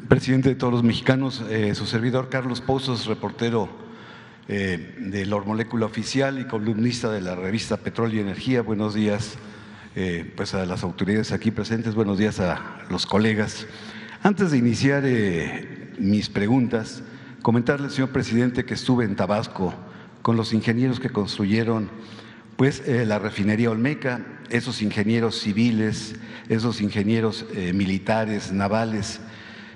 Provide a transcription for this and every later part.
Presidente de todos los mexicanos, su servidor Carlos Pozos, reportero de La Molécula Oficial y columnista de la revista Petróleo y Energía. Buenos días pues a las autoridades aquí presentes, buenos días a los colegas. Antes de iniciar mis preguntas, comentarle, señor presidente, que estuve en Tabasco con los ingenieros que construyeron la refinería Olmeca, esos ingenieros civiles, esos ingenieros militares, navales,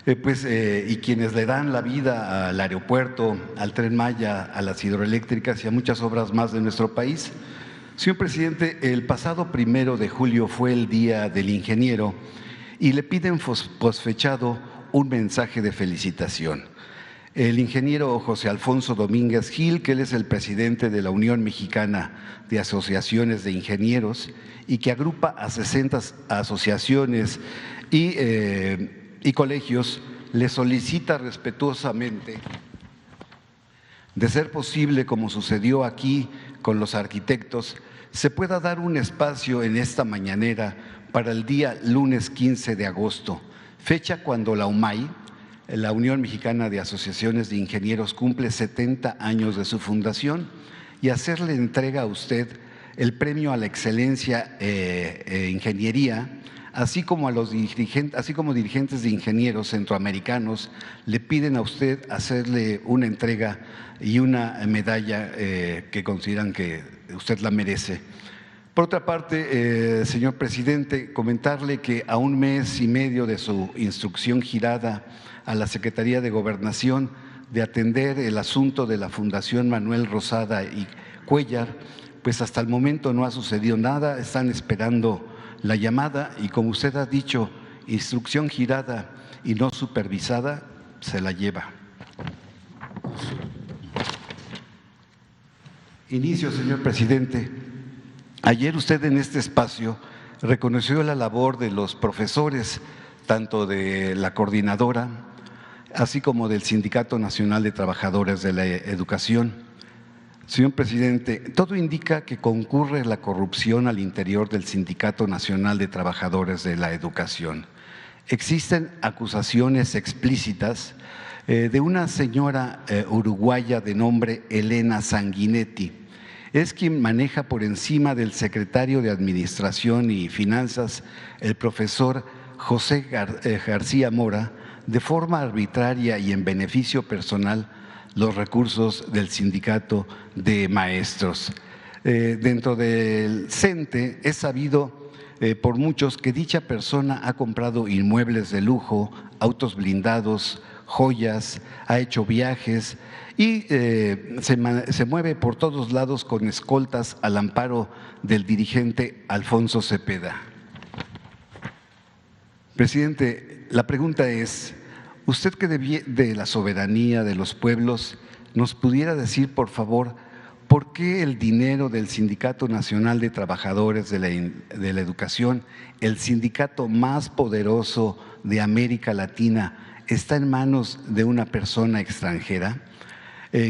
y quienes le dan la vida al aeropuerto, al Tren Maya, a las hidroeléctricas y a muchas obras más de nuestro país. Señor presidente, el pasado 1 de julio fue el Día del Ingeniero y le piden posfechado un mensaje de felicitación. El ingeniero José Alfonso Domínguez Gil, que él es el presidente de la Unión Mexicana de Asociaciones de Ingenieros y que agrupa a 60 asociaciones y colegios, le solicita respetuosamente, de ser posible, como sucedió aquí con los arquitectos, se pueda dar un espacio en esta mañanera para el día lunes 15 de agosto, fecha cuando la UMAI, la Unión Mexicana de Asociaciones de Ingenieros, cumple 70 años de su fundación, y hacerle entrega a usted el premio a la excelencia ingeniería, así como dirigentes de ingenieros centroamericanos le piden a usted hacerle una entrega y una medalla que consideran que usted la merece. Por otra parte, señor presidente, comentarle que a 1 mes y medio de su instrucción girada a la Secretaría de Gobernación de atender el asunto de la Fundación Manuel Rosada y Cuéllar, pues hasta el momento no ha sucedido nada, están esperando la llamada y, como usted ha dicho, instrucción girada y no supervisada, se la lleva. Inicio, señor presidente. Ayer usted en este espacio reconoció la labor de los profesores, tanto de la coordinadora, así como del Sindicato Nacional de Trabajadores de la Educación. Señor presidente, todo indica que concurre la corrupción al interior del Sindicato Nacional de Trabajadores de la Educación. Existen acusaciones explícitas de una señora uruguaya de nombre Elena Sanguinetti. Es quien maneja por encima del secretario de Administración y Finanzas, el profesor José García Mora, de forma arbitraria y en beneficio personal, los recursos del sindicato de maestros. Dentro del CENTE es sabido por muchos que dicha persona ha comprado inmuebles de lujo, autos blindados, joyas, ha hecho viajes y se mueve por todos lados con escoltas al amparo del dirigente Alfonso Cepeda. Presidente, la pregunta es, usted que de la soberanía de los pueblos, ¿nos pudiera decir, por favor, por qué el dinero del Sindicato Nacional de Trabajadores de la Educación, el sindicato más poderoso de América Latina, está en manos de una persona extranjera,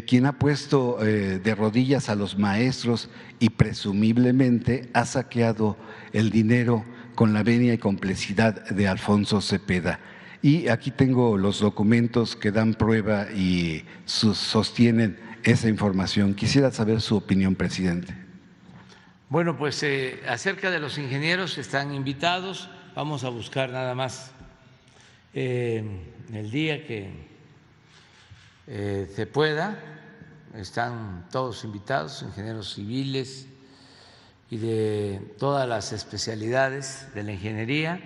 quien ha puesto de rodillas a los maestros y presumiblemente ha saqueado el dinero con la venia y complicidad de Alfonso Cepeda? Y aquí tengo los documentos que dan prueba y sostienen esa información. Quisiera saber su opinión, presidente. Bueno, pues acerca de los ingenieros están invitados. Vamos a buscar nada más el día que se pueda. Están todos invitados, ingenieros civiles y de todas las especialidades de la ingeniería,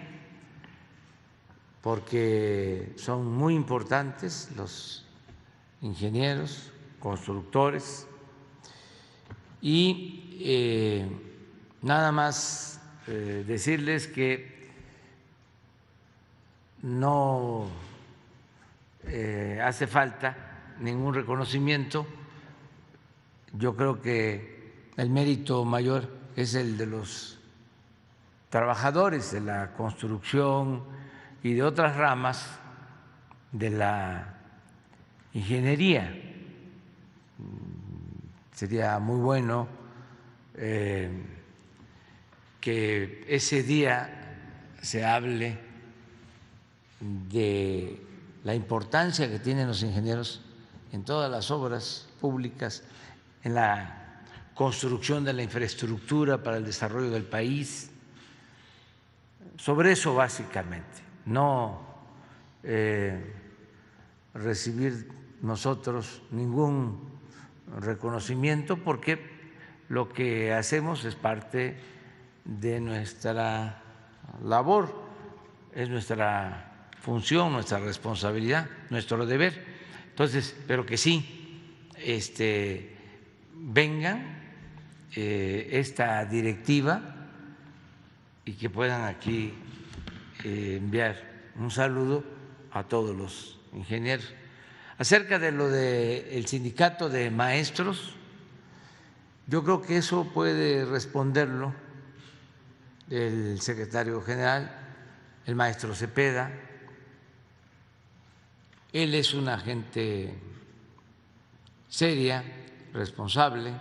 porque son muy importantes los ingenieros, constructores, y nada más decirles que no hace falta ningún reconocimiento. Yo creo que el mérito mayor es el de los trabajadores de la construcción y de otras ramas de la ingeniería. Sería muy bueno que ese día se hable de la importancia que tienen los ingenieros en todas las obras públicas, en la construcción de la infraestructura para el desarrollo del país. Sobre eso básicamente, no recibir nosotros ningún reconocimiento, porque lo que hacemos es parte de nuestra labor, es nuestra función, nuestra responsabilidad, nuestro deber. Entonces, pero que sí vengan esta directiva y que puedan aquí enviar un saludo a todos los ingenieros. Acerca de lo del sindicato de maestros, yo creo que eso puede responderlo el secretario general, el maestro Cepeda. Él es una gente seria, responsable,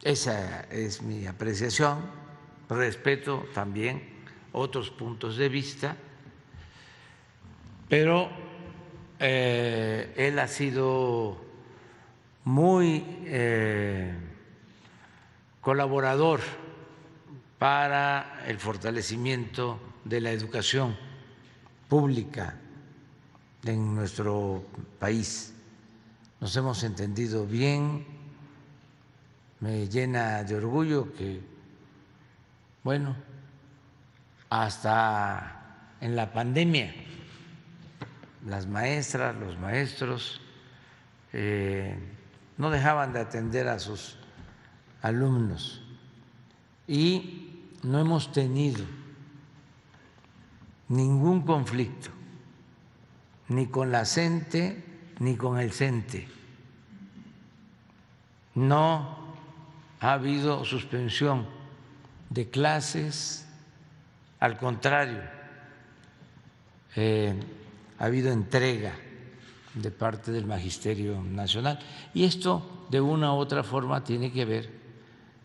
esa es mi apreciación. Respeto también otros puntos de vista, pero él ha sido muy colaborador para el fortalecimiento de la educación pública en nuestro país. Nos hemos entendido bien, me llena de orgullo que, bueno, hasta en la pandemia, las maestras, los maestros no dejaban de atender a sus alumnos y no hemos tenido ningún conflicto ni con la CENTE ni con el CENTE. No ha habido suspensión de clases, al contrario, ha habido entrega de parte del Magisterio Nacional, y esto de una u otra forma tiene que ver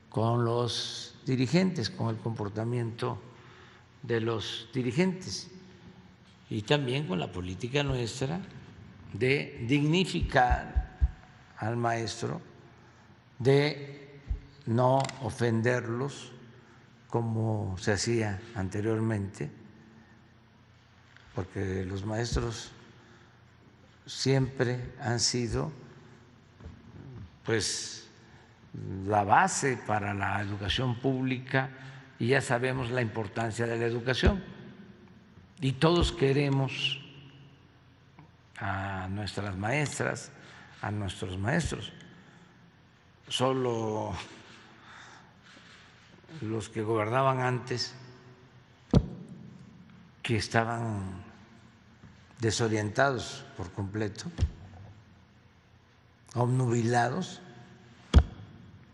con los dirigentes, con el comportamiento de los dirigentes y también con la política nuestra de dignificar al maestro, de no ofenderlos como se hacía anteriormente, porque los maestros siempre han sido pues la base para la educación pública y ya sabemos la importancia de la educación y todos queremos a nuestras maestras, a nuestros maestros. Solo los que gobernaban antes, que estaban desorientados por completo, obnubilados,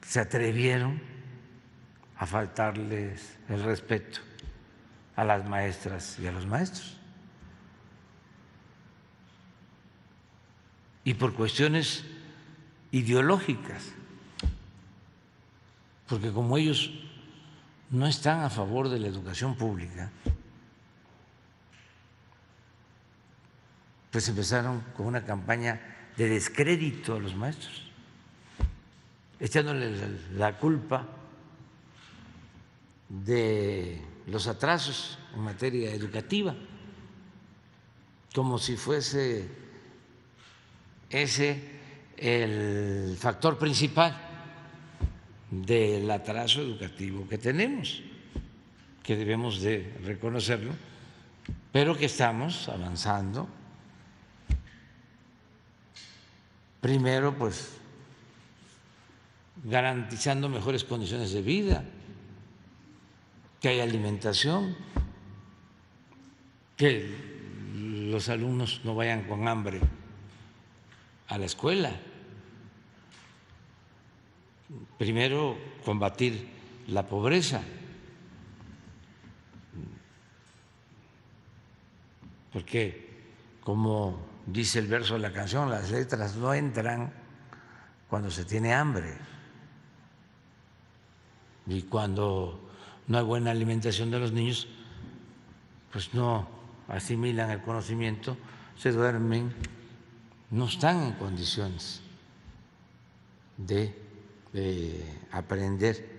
se atrevieron a faltarles el respeto a las maestras y a los maestros. Y por cuestiones ideológicas, porque como ellos no están a favor de la educación pública, pues empezaron con una campaña de descrédito a los maestros, echándole la culpa de los atrasos en materia educativa, como si fuese ese el factor principal del atraso educativo que tenemos, que debemos de reconocerlo, pero que estamos avanzando. Primero, pues, garantizando mejores condiciones de vida, que haya alimentación, que los alumnos no vayan con hambre a la escuela. Primero, combatir la pobreza, porque como dice el verso de la canción, las letras no entran cuando se tiene hambre y cuando no hay buena alimentación de los niños, pues no asimilan el conocimiento, se duermen, no están en condiciones de aprender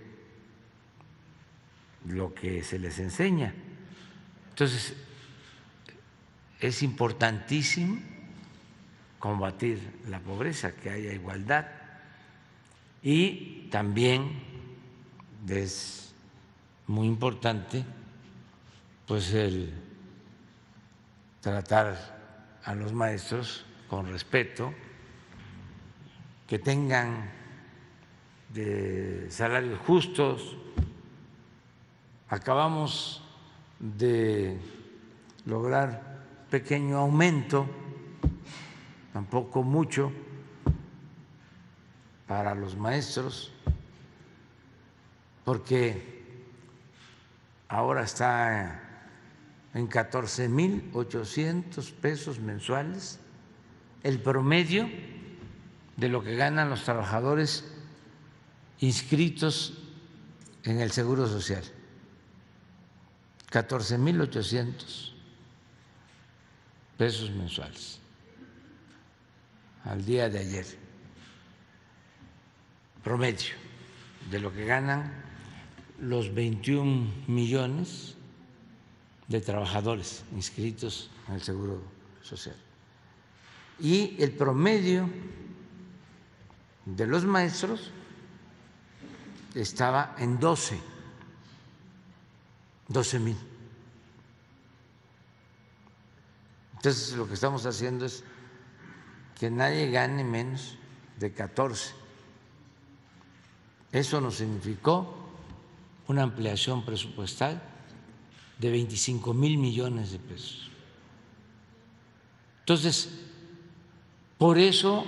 lo que se les enseña. Entonces, es importantísimo combatir la pobreza, que haya igualdad, y también es muy importante pues el tratar a los maestros con respeto, que tengan salarios justos. Acabamos de lograr pequeño aumento, tampoco mucho, para los maestros, porque ahora está en 14,800 pesos mensuales el promedio de lo que ganan los trabajadores inscritos en el Seguro Social. 14,800 pesos mensuales al día de ayer, promedio de lo que ganan los 21 millones de trabajadores inscritos en el Seguro Social. Y el promedio de los maestros estaba en 12,000. Entonces, lo que estamos haciendo es que nadie gane menos de 14. Eso nos significó una ampliación presupuestal de 25,000 millones de pesos. Entonces, por eso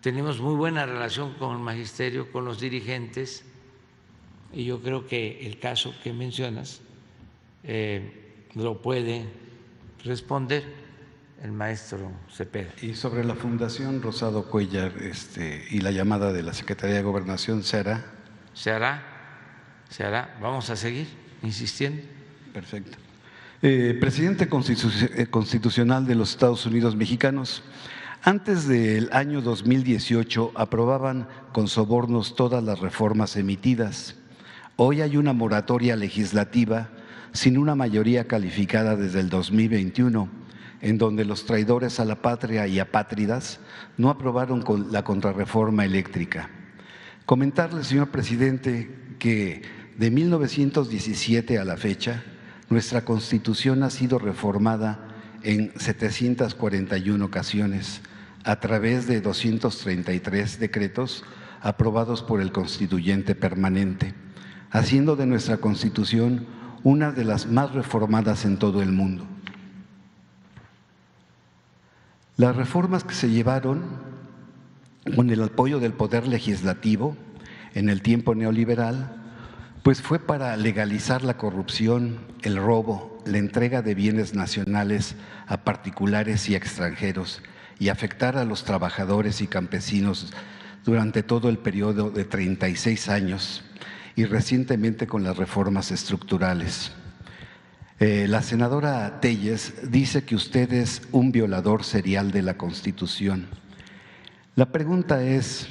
tenemos muy buena relación con el magisterio, con los dirigentes, y yo creo que el caso que mencionas lo puede responder el maestro Cepeda. Y sobre la Fundación Rosado Cuéllar y la llamada de la Secretaría de Gobernación, ¿se hará? Se hará, vamos a seguir insistiendo. Perfecto. Presidente constitucional de los Estados Unidos mexicanos, antes del año 2018 aprobaban con sobornos todas las reformas emitidas. Hoy hay una moratoria legislativa sin una mayoría calificada desde el 2021, en donde los traidores a la patria y apátridas no aprobaron la contrarreforma eléctrica. Comentarle, señor presidente, que de 1917 a la fecha, nuestra Constitución ha sido reformada en 741 ocasiones a través de 233 decretos aprobados por el Constituyente Permanente, haciendo de nuestra Constitución una de las más reformadas en todo el mundo. Las reformas que se llevaron con el apoyo del Poder Legislativo en el tiempo neoliberal, pues fue para legalizar la corrupción, el robo, la entrega de bienes nacionales a particulares y extranjeros y afectar a los trabajadores y campesinos durante todo el periodo de 36 años y recientemente con las reformas estructurales. La senadora Telles dice que usted es un violador serial de la Constitución. La pregunta es,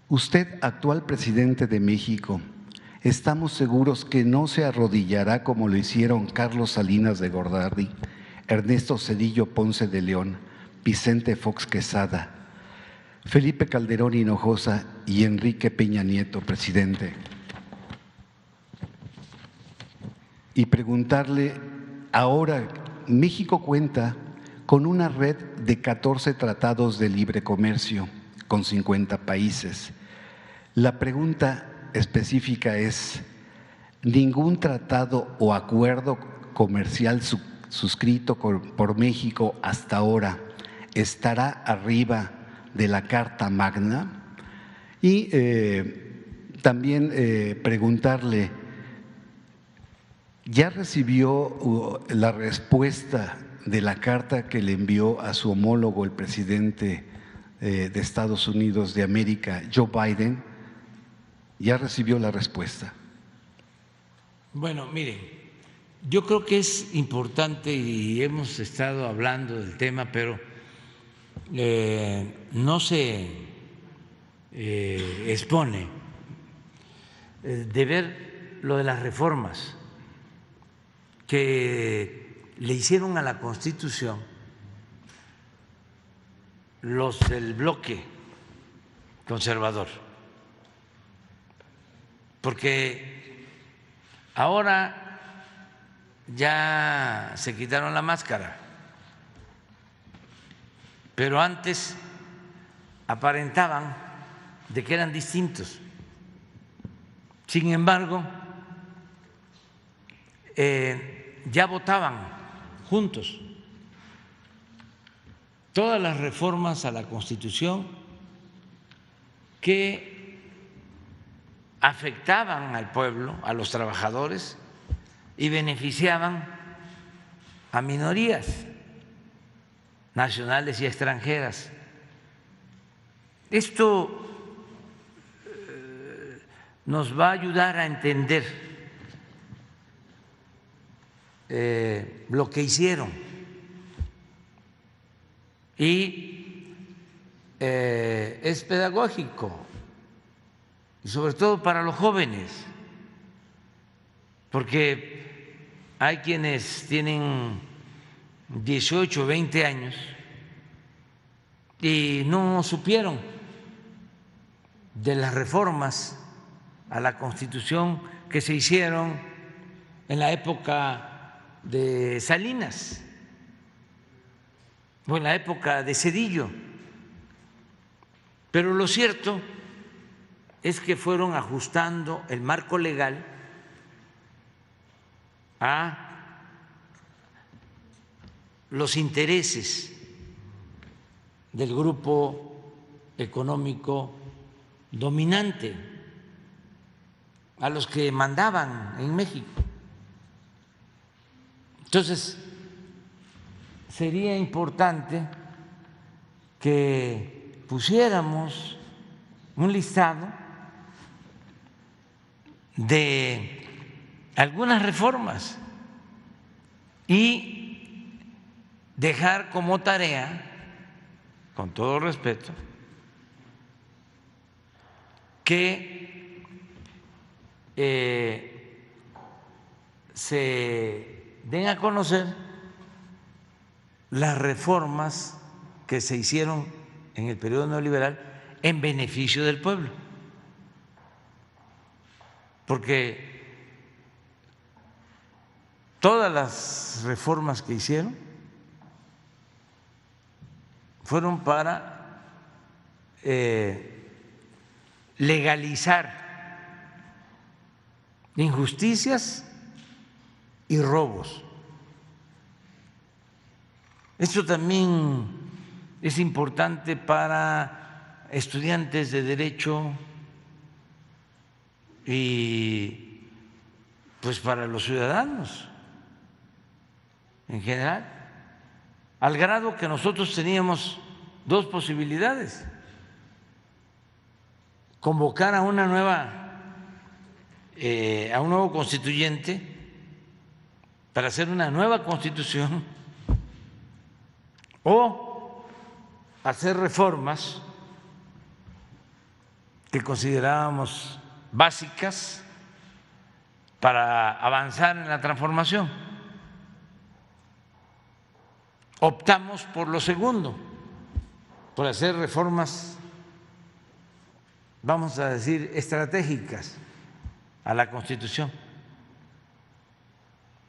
usted, actual presidente de México, ¿estamos seguros que no se arrodillará como lo hicieron Carlos Salinas de Gortari, Ernesto Zedillo Ponce de León, Vicente Fox Quesada, Felipe Calderón Hinojosa y Enrique Peña Nieto, presidente? Y preguntarle, ahora México cuenta con una red de 14 tratados de libre comercio con 50 países. La pregunta específica es, ¿ningún tratado o acuerdo comercial suscrito por México hasta ahora estará arriba de la Carta Magna? Y también preguntarle, ¿ya recibió la respuesta de la carta que le envió a su homólogo, el presidente de Estados Unidos de América, Joe Biden? ¿Ya recibió la respuesta? Bueno, miren, Yo creo que es importante y hemos estado hablando del tema, pero no se expone de ver lo de las reformas que le hicieron a la Constitución los del bloque conservador, porque ahora ya se quitaron la máscara, pero antes aparentaban de que eran distintos. Sin embargo, ya votaban juntos todas las reformas a la Constitución que afectaban al pueblo, a los trabajadores, y beneficiaban a minorías nacionales y extranjeras. Esto nos va a ayudar a entender lo que hicieron y es pedagógico, y sobre todo para los jóvenes, porque hay quienes tienen 18, 20 años y no supieron de las reformas a la Constitución que se hicieron en la época de Salinas o en la época de Zedillo. Pero lo cierto es que fueron ajustando el marco legal a los intereses del grupo económico dominante, a los que mandaban en México. Entonces, sería importante que pusiéramos un listado de algunas reformas y dejar como tarea, con todo respeto, que se den a conocer las reformas que se hicieron en el periodo neoliberal en beneficio del pueblo, porque todas las reformas que hicieron fueron para legalizar injusticias y robos. Esto también es importante para estudiantes de derecho y pues para los ciudadanos en general, al grado que nosotros teníamos dos posibilidades: convocar a una a un nuevo constituyente para hacer una nueva constitución, o hacer reformas que considerábamos básicas para avanzar en la transformación. Optamos por lo segundo, por hacer reformas, vamos a decir, estratégicas a la Constitución,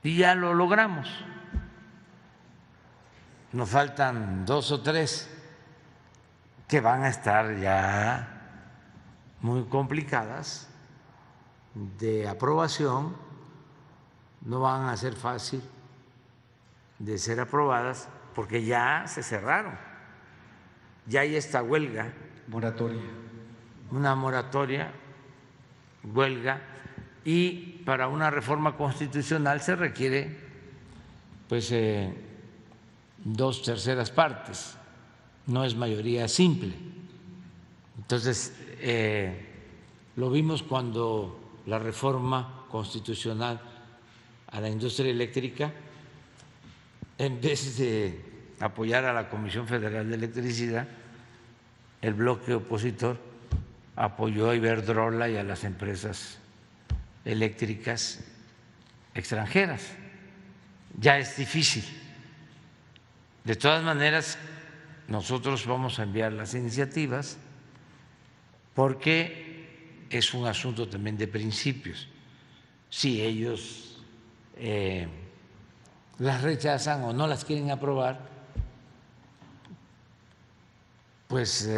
y ya lo logramos. Nos faltan 2 o 3 que van a estar ya muy complicadas de aprobación, no van a ser fácil de ser aprobadas porque ya se cerraron, ya hay esta huelga, moratoria, una moratoria, huelga, y para una reforma constitucional se requiere pues 2/3 partes, no es mayoría simple. Entonces, lo vimos cuando la reforma constitucional a la industria eléctrica, en vez de apoyar a la Comisión Federal de Electricidad, el bloque opositor apoyó a Iberdrola y a las empresas eléctricas extranjeras. Ya es difícil. De todas maneras, nosotros vamos a enviar las iniciativas porque es un asunto también de principios. Si ellos las rechazan o no las quieren aprobar, pues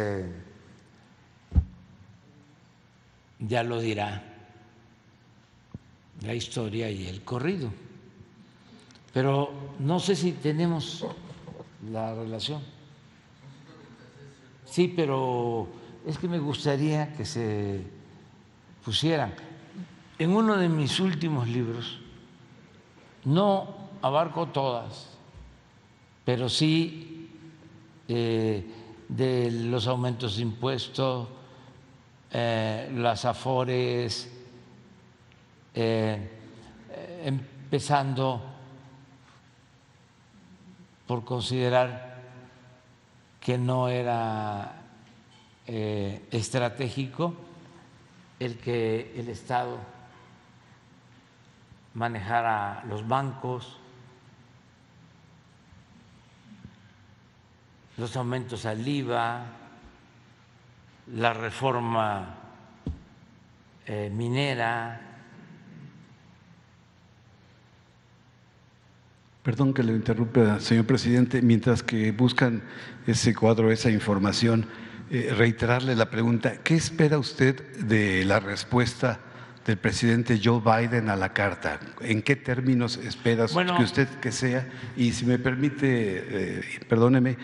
ya lo dirá la historia y el corrido. Pero no sé si tenemos la relación. Sí, pero es que me gustaría que se pusieran. En uno de mis últimos libros, no abarco todas, pero sí de los aumentos de impuestos, las afores, empezando por considerar que no era estratégico el que el Estado manejara los bancos, los aumentos al IVA, la reforma minera. Perdón que le interrumpa, señor presidente, mientras que buscan ese cuadro, esa información, reiterarle la pregunta: ¿qué espera usted de la respuesta del presidente Joe Biden a la carta? ¿En qué términos espera que usted que sea? Y si me permite, perdóneme,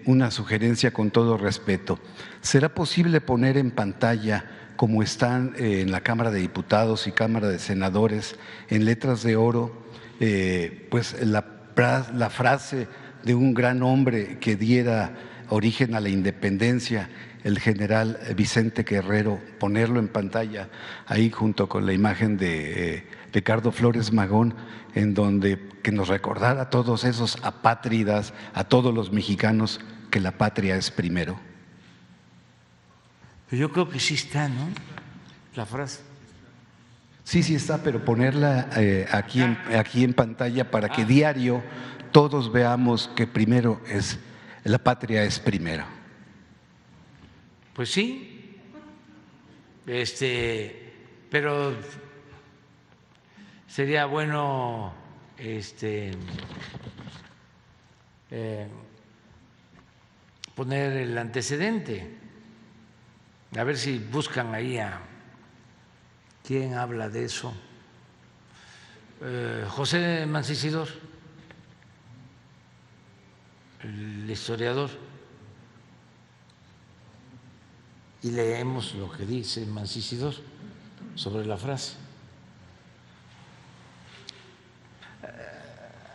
una sugerencia con todo respeto. ¿Será posible poner en pantalla, como están en la Cámara de Diputados y Cámara de Senadores, en letras de oro, pues la frase de un gran hombre que diera origen a la independencia, el general Vicente Guerrero, ponerlo en pantalla ahí junto con la imagen de Ricardo Flores Magón, en donde que nos recordara a todos esos apátridas, a todos los mexicanos, que la patria es primero? Yo creo que sí está, ¿no?, la frase. Sí, sí está, pero ponerla aquí en pantalla para que diario todos veamos que primero es la patria es primero. Pues sí, pero sería bueno poner el antecedente, a ver si buscan ahí a quién habla de eso. José Mancisidor, el historiador, y leemos lo que dice Mancisidor sobre la frase.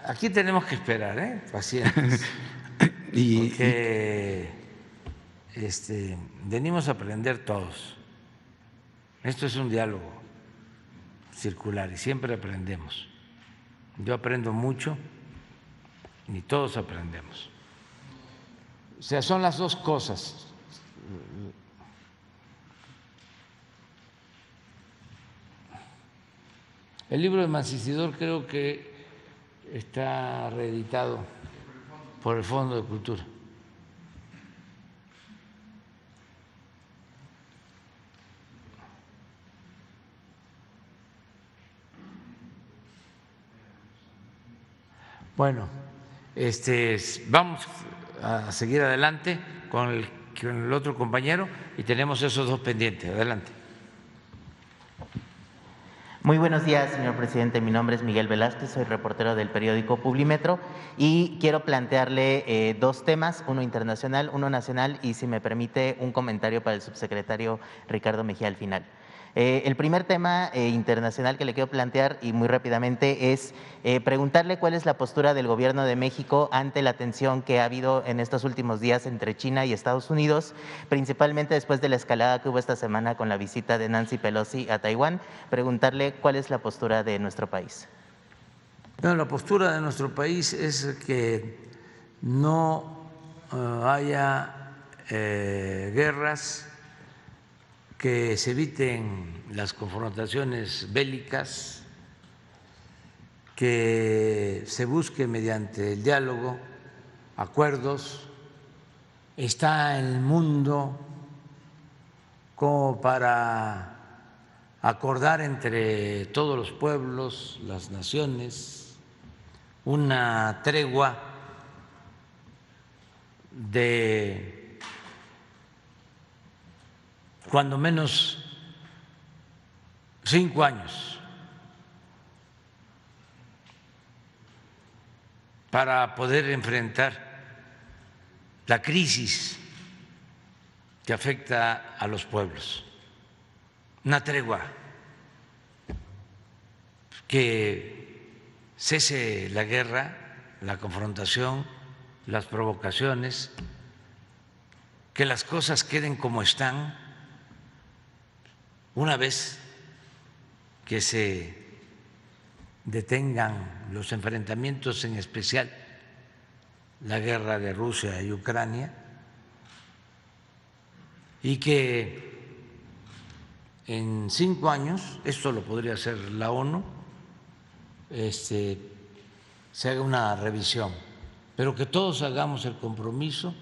Aquí tenemos que esperar, pacientes, porque venimos a aprender todos. Esto es un diálogo circular y siempre aprendemos. Yo aprendo mucho y todos aprendemos. O sea, son las dos cosas. El libro de Mancisidor creo que está reeditado por el Fondo de Cultura. Bueno, vamos a seguir adelante con el otro compañero y tenemos esos dos pendientes. Adelante. Muy buenos días, señor presidente. Mi nombre es Miguel Velázquez, soy reportero del periódico Publimetro y quiero plantearle dos temas, uno internacional, uno nacional y, si me permite, un comentario para el subsecretario Ricardo Mejía al final. El primer tema internacional que le quiero plantear, y muy rápidamente, es preguntarle cuál es la postura del Gobierno de México ante la tensión que ha habido en estos últimos días entre China y Estados Unidos, principalmente después de la escalada que hubo esta semana con la visita de Nancy Pelosi a Taiwán. Preguntarle cuál es la postura de nuestro país. Bueno, la postura de nuestro país es que no haya guerras, que se eviten las confrontaciones bélicas, que se busque mediante el diálogo acuerdos. Está el mundo como para acordar entre todos los pueblos, las naciones, una tregua de cuando menos 5 años para poder enfrentar la crisis que afecta a los pueblos. Una tregua, que cese la guerra, la confrontación, las provocaciones, que las cosas queden como están. Una vez que se detengan los enfrentamientos, en especial la guerra de Rusia y Ucrania, y que en 5 años, esto lo podría hacer la ONU, se haga una revisión, pero que todos hagamos el compromiso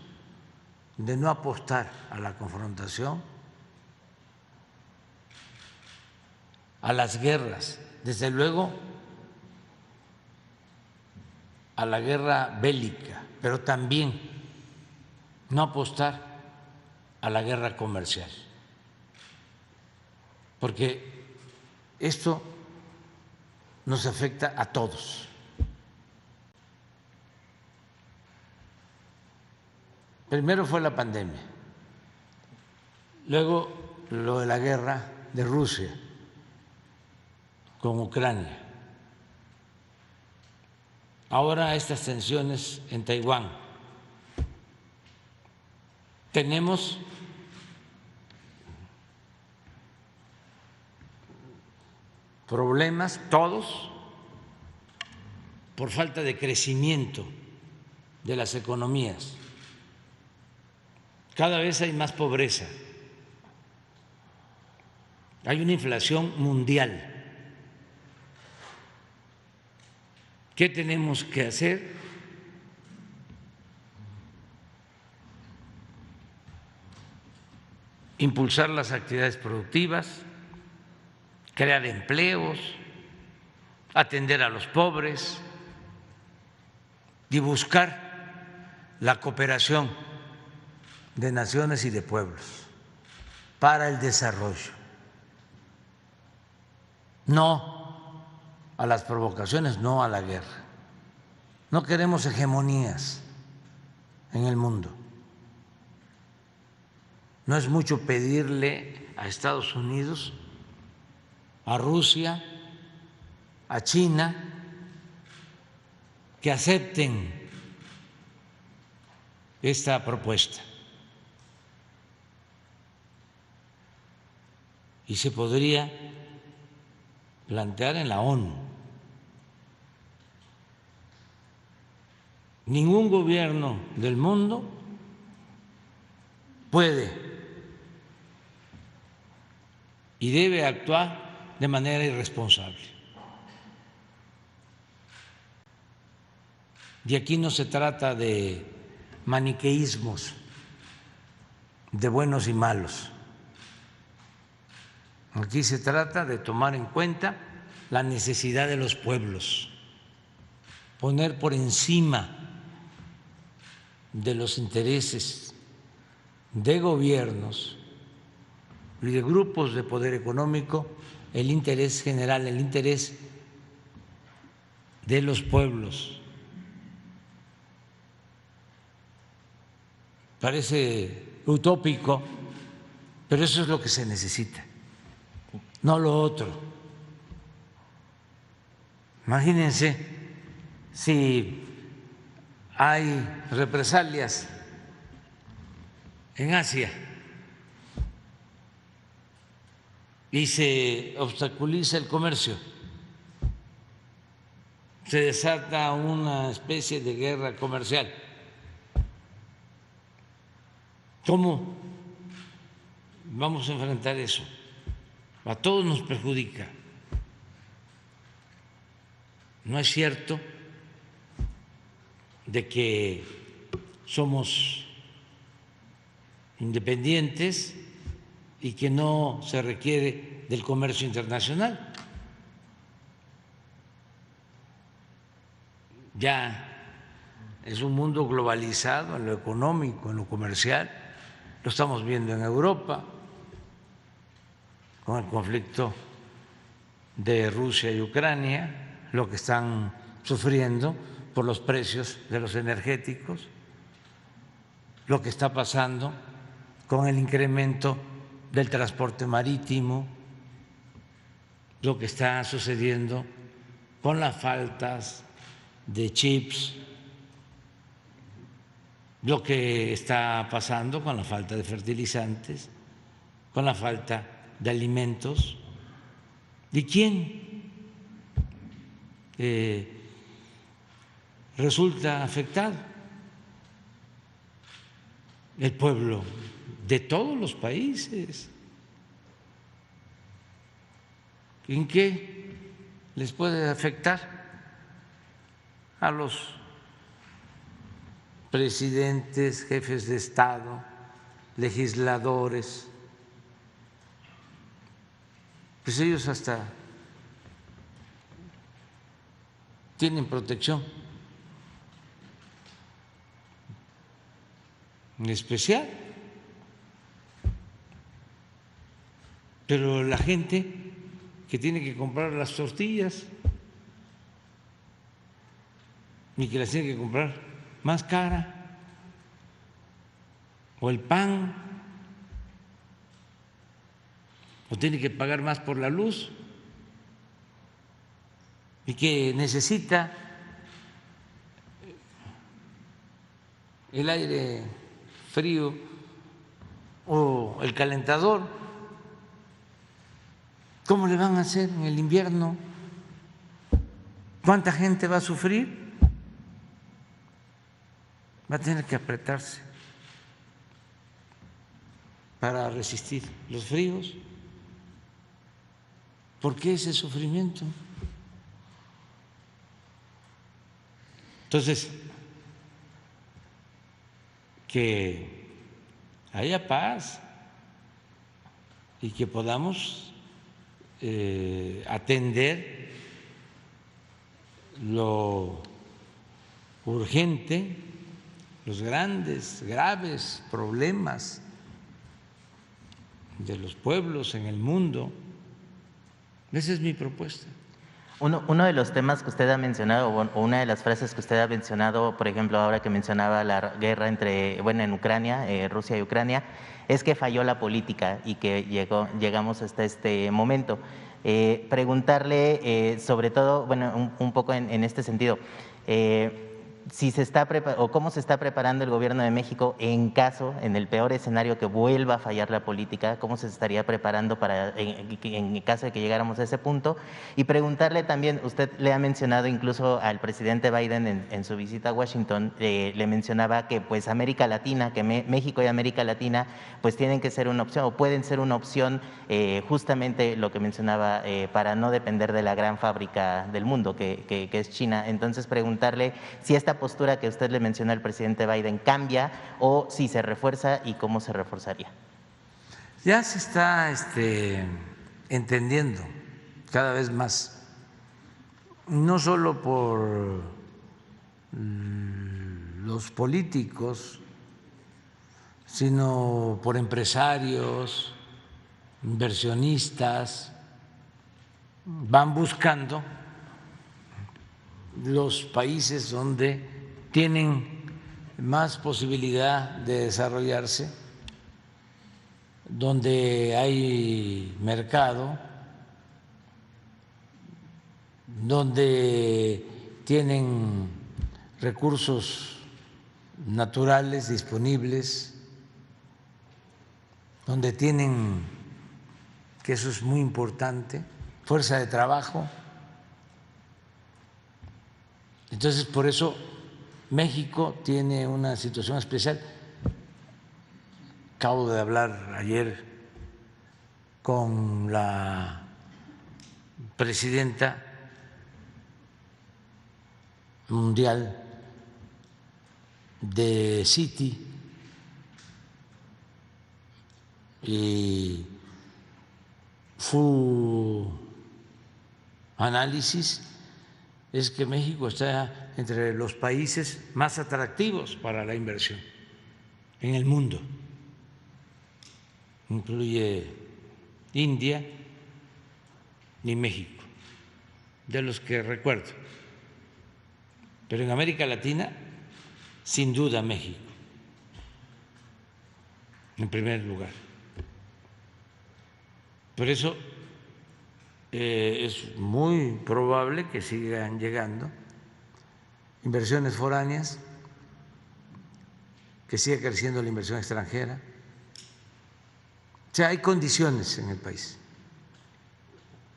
de no apostar a la confrontación, a las guerras, desde luego a la guerra bélica, pero también no apostar a la guerra comercial, porque esto nos afecta a todos. Primero fue la pandemia, luego lo de la guerra de Rusia con Ucrania, ahora estas tensiones en Taiwán. Tenemos problemas todos por falta de crecimiento de las economías. Cada vez hay más pobreza, hay una inflación mundial. ¿Qué tenemos que hacer? Impulsar las actividades productivas, crear empleos, atender a los pobres y buscar la cooperación de naciones y de pueblos para el desarrollo. No a las provocaciones, no a la guerra. No queremos hegemonías en el mundo. No es mucho pedirle a Estados Unidos, a Rusia, a China, que acepten esta propuesta. Y se podría plantear en la ONU. Ningún gobierno del mundo puede y debe actuar de manera irresponsable. Y aquí no se trata de maniqueísmos, de buenos y malos. Aquí se trata de tomar en cuenta la necesidad de los pueblos, poner por encima de los intereses de gobiernos y de grupos de poder económico el interés general, el interés de los pueblos. Parece utópico, pero eso es lo que se necesita, no lo otro. Imagínense si hay represalias en Asia y se obstaculiza el comercio, se desata una especie de guerra comercial. ¿Cómo vamos a enfrentar eso? A todos nos perjudica. No es cierto de que somos independientes y que no se requiere del comercio internacional. Ya es un mundo globalizado en lo económico, en lo comercial. Lo estamos viendo en Europa con el conflicto de Rusia y Ucrania, lo que están sufriendo por los precios de los energéticos, lo que está pasando con el incremento del transporte marítimo, lo que está sucediendo con las faltas de chips, lo que está pasando con la falta de fertilizantes, con la falta de alimentos. ¿Y quién resulta afectado? El pueblo de todos los países. ¿En qué les puede afectar? A los presidentes, jefes de Estado, legisladores, pues ellos hasta tienen protección en especial, pero la gente que tiene que comprar las tortillas y que las tiene que comprar más cara, o el pan, o tiene que pagar más por la luz, y que necesita el aire frío o el calentador, ¿cómo le van a hacer en el invierno? ¿Cuánta gente va a sufrir? Va a tener que apretarse para resistir los fríos. ¿Por qué ese sufrimiento? Entonces, que haya paz y que podamos atender lo urgente, los grandes, graves problemas de los pueblos en el mundo. Esa es mi propuesta. Uno de los temas que usted ha mencionado, o una de las frases que usted ha mencionado, por ejemplo, ahora que mencionaba la guerra en Ucrania, Rusia y Ucrania, es que falló la política y que llegamos hasta este momento. Preguntarle, sobre todo, un poco en este sentido, si se está o cómo se está preparando el Gobierno de México en el peor escenario que vuelva a fallar la política, cómo se estaría preparando para en caso de que llegáramos a ese punto. Y preguntarle también, usted le ha mencionado incluso al presidente Biden en su visita a Washington, le mencionaba que pues América Latina, que México y América Latina pues tienen que ser una opción o pueden ser una opción, justamente lo que mencionaba, para no depender de la gran fábrica del mundo que es China. Entonces preguntarle si esta postura que usted le mencionó al presidente Biden cambia o si se refuerza y cómo se reforzaría. Ya se está entendiendo cada vez más, no solo por los políticos, sino por empresarios, inversionistas, van buscando los países donde tienen más posibilidad de desarrollarse, donde hay mercado, donde tienen recursos naturales disponibles, donde tienen, que eso es muy importante, fuerza de trabajo. Entonces, por eso México tiene una situación especial. Acabo de hablar ayer con la presidenta mundial de Citi y su análisis es que México está entre los países más atractivos para la inversión en el mundo. Incluye India y México, de los que recuerdo. Pero en América Latina, sin duda México, en primer lugar. Por eso es muy probable que sigan llegando inversiones foráneas, que siga creciendo la inversión extranjera. O sea, hay condiciones en el país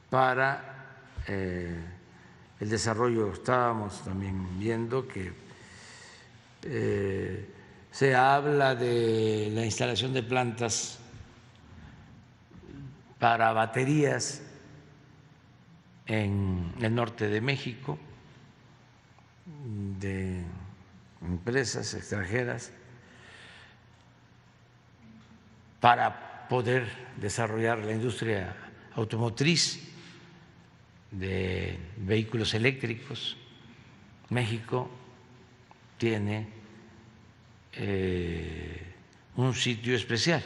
para el desarrollo. Estábamos también viendo que se habla de la instalación de plantas para baterías en el norte de México, de empresas extranjeras, para poder desarrollar la industria automotriz de vehículos eléctricos. México tiene un sitio especial,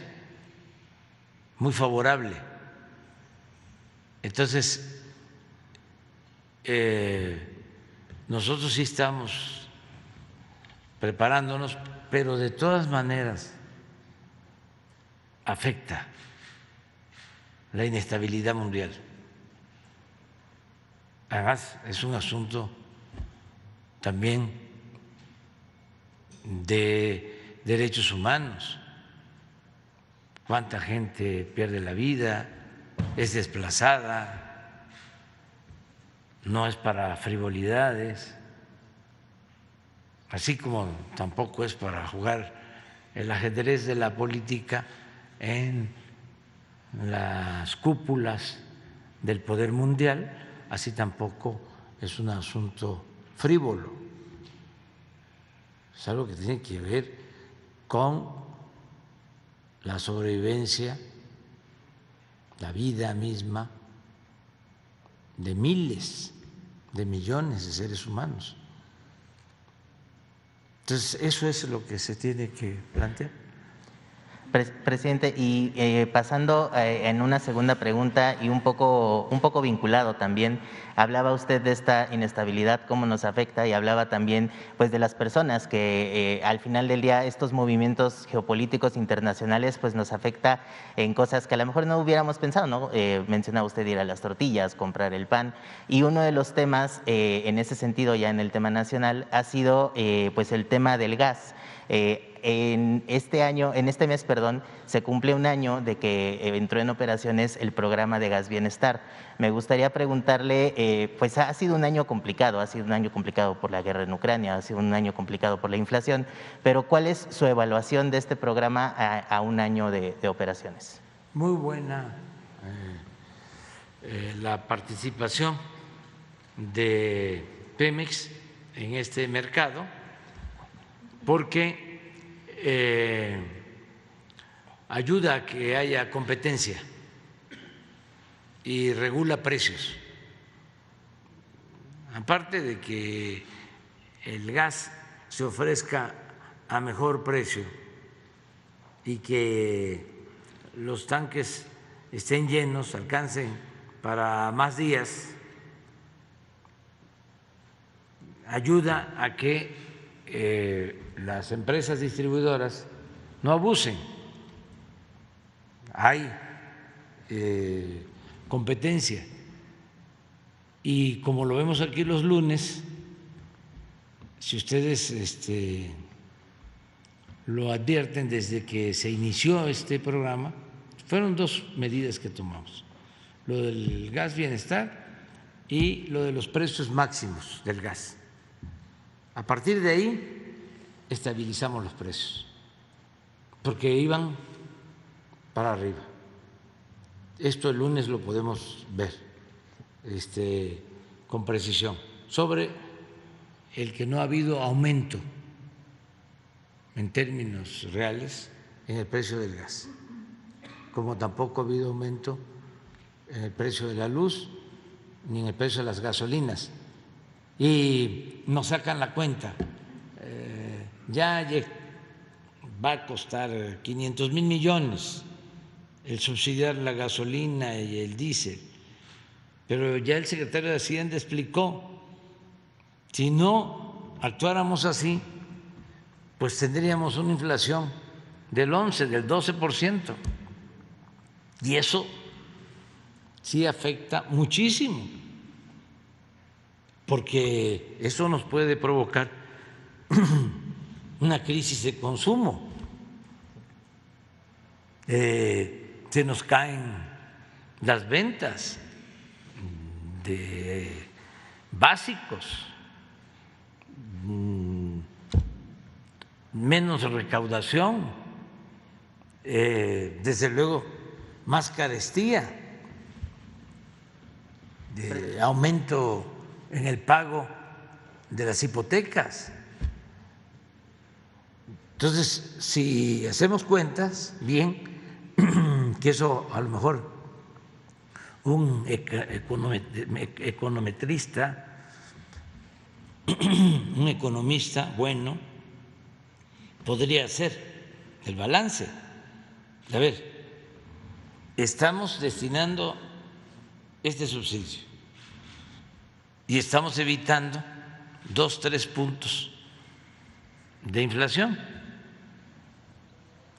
muy favorable. Entonces, nosotros sí estamos preparándonos, pero de todas maneras afecta la inestabilidad mundial. Además, es un asunto también de derechos humanos. ¿Cuánta gente pierde la vida? Es desplazada, no es para frivolidades, así como tampoco es para jugar el ajedrez de la política en las cúpulas del poder mundial, así tampoco es un asunto frívolo, es algo que tiene que ver con la sobrevivencia, la vida misma de miles de millones de seres humanos. Entonces, eso es lo que se tiene que plantear. Presidente, y pasando en una segunda pregunta y un poco vinculado también, hablaba usted de esta inestabilidad, cómo nos afecta, y hablaba también pues de las personas que al final del día estos movimientos geopolíticos internacionales pues nos afecta en cosas que a lo mejor no hubiéramos pensado, ¿no? Mencionaba usted ir a las tortillas, comprar el pan, y uno de los temas en ese sentido ya en el tema nacional ha sido pues el tema del gas. En este mes, se cumple un año de que entró en operaciones el programa de Gas Bienestar. Me gustaría preguntarle, pues ha sido un año complicado por la guerra en Ucrania, ha sido un año complicado por la inflación, pero ¿cuál es su evaluación de este programa a un año de operaciones? Muy buena la participación de Pemex en este mercado, porque ayuda a que haya competencia y regula precios. Aparte de que el gas se ofrezca a mejor precio y que los tanques estén llenos, alcancen para más días, ayuda a que las empresas distribuidoras no abusen. Hay competencia, y como lo vemos aquí los lunes, si ustedes lo advierten, desde que se inició este programa fueron dos medidas que tomamos: lo del gas bienestar y lo de los precios máximos del gas. A partir de ahí estabilizamos los precios, porque iban para arriba. Esto el lunes lo podemos ver con precisión. Sobre el que no ha habido aumento en términos reales en el precio del gas, como tampoco ha habido aumento en el precio de la luz ni en el precio de las gasolinas. Y nos sacan la cuenta, ya va a costar 500,000 millones el subsidiar la gasolina y el diésel, pero ya el secretario de Hacienda explicó, si no actuáramos así, pues tendríamos una inflación del 11, del 12%, y eso sí afecta muchísimo, porque eso nos puede provocar una crisis de consumo. Se nos caen las ventas de básicos, menos recaudación, desde luego más carestía, de aumento en el pago de las hipotecas. Entonces, si hacemos cuentas bien, que eso a lo mejor un econometrista, un economista bueno, podría hacer el balance. A ver, estamos destinando este subsidio y estamos evitando 2, 3 puntos de inflación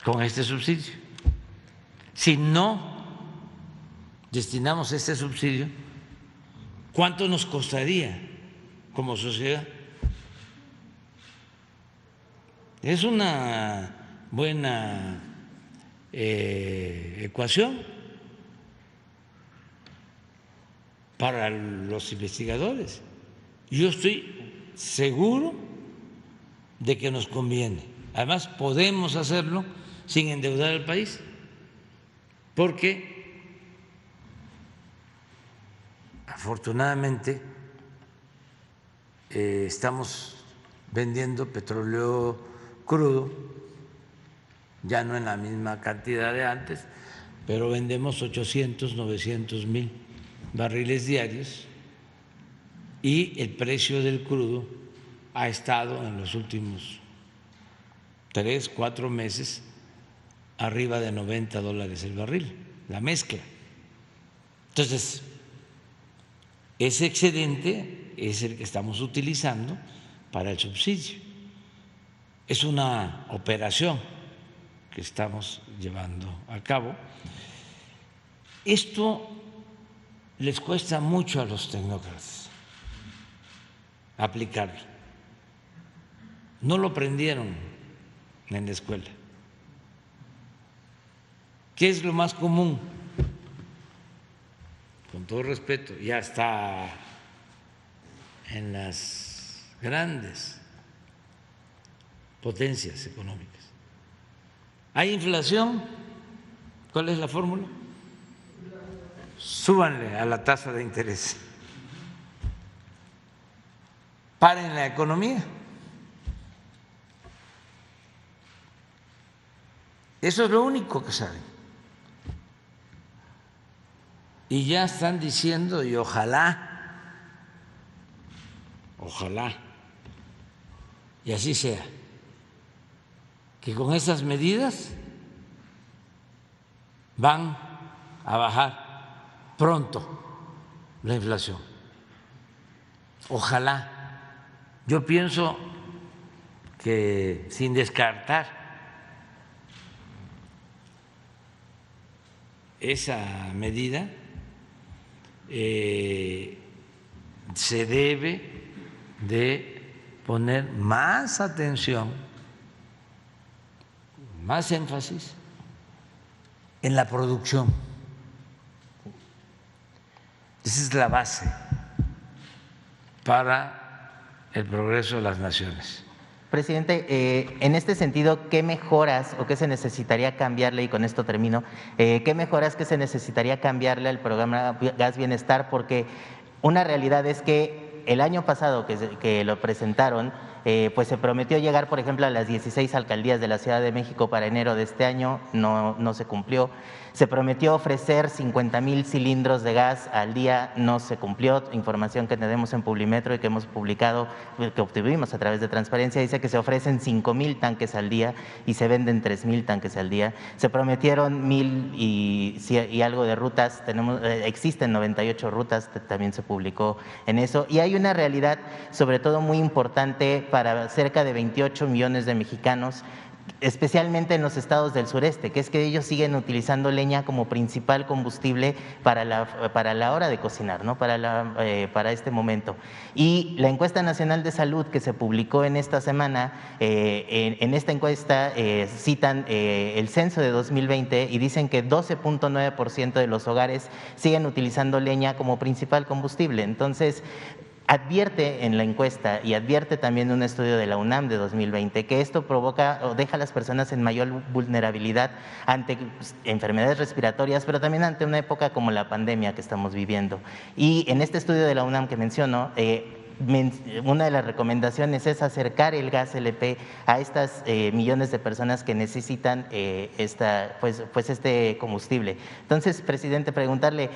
con este subsidio. Si no destinamos este subsidio, ¿cuánto nos costaría como sociedad? Es una buena ecuación para los investigadores. Yo estoy seguro de que nos conviene. Además, podemos hacerlo sin endeudar al país, porque afortunadamente estamos vendiendo petróleo crudo, ya no en la misma cantidad de antes, pero vendemos 800, 900,000 barriles diarios, y el precio del crudo ha estado en los últimos 3, 4 meses arriba de $90 el barril, la mezcla. Entonces, ese excedente es el que estamos utilizando para el subsidio. Es una operación que estamos llevando a cabo. Esto les cuesta mucho a los tecnócratas aplicarlo. No lo aprendieron en la escuela. ¿Qué es lo más común? Con todo respeto, ya está en las grandes potencias económicas. ¿Hay inflación? ¿Cuál es la fórmula? Súbanle a la tasa de interés. Paren la economía. Eso es lo único que saben. Y ya están diciendo, y ojalá, y así sea, que con esas medidas van a bajar pronto la inflación. Ojalá. Yo pienso que, sin descartar esa medida, se debe de poner más atención, más énfasis en la producción. Esa es la base para el progreso de las naciones. Presidente, en este sentido, ¿qué mejoras o qué se necesitaría cambiarle, y con esto termino, qué mejoras que se necesitaría cambiarle al programa Gas Bienestar? Porque una realidad es que el año pasado que lo presentaron, pues se prometió llegar, por ejemplo, a las 16 alcaldías de la Ciudad de México para enero de este año, no se cumplió. Se prometió ofrecer 50,000 cilindros de gas al día, no se cumplió. Información que tenemos en Publimetro y que hemos publicado, que obtuvimos a través de Transparencia, dice que se ofrecen 5,000 tanques al día y se venden 3,000 tanques al día. Se prometieron 1,000 y algo de rutas, existen 98 rutas, también se publicó en eso. Y hay una realidad, sobre todo muy importante para cerca de 28 millones de mexicanos, especialmente en los estados del sureste, que es que ellos siguen utilizando leña como principal combustible para la hora de cocinar, ¿no? Para este momento. Y la encuesta nacional de salud que se publicó en esta semana, en esta encuesta citan el censo de 2020 y dicen que 12.9% de los hogares siguen utilizando leña como principal combustible. Entonces, advierte en la encuesta y advierte también un estudio de la UNAM de 2020 que esto provoca o deja a las personas en mayor vulnerabilidad ante enfermedades respiratorias, pero también ante una época como la pandemia que estamos viviendo. Y en este estudio de la UNAM que menciono, una de las recomendaciones es acercar el gas LP a estas millones de personas que necesitan este combustible. Entonces, presidente, preguntarle,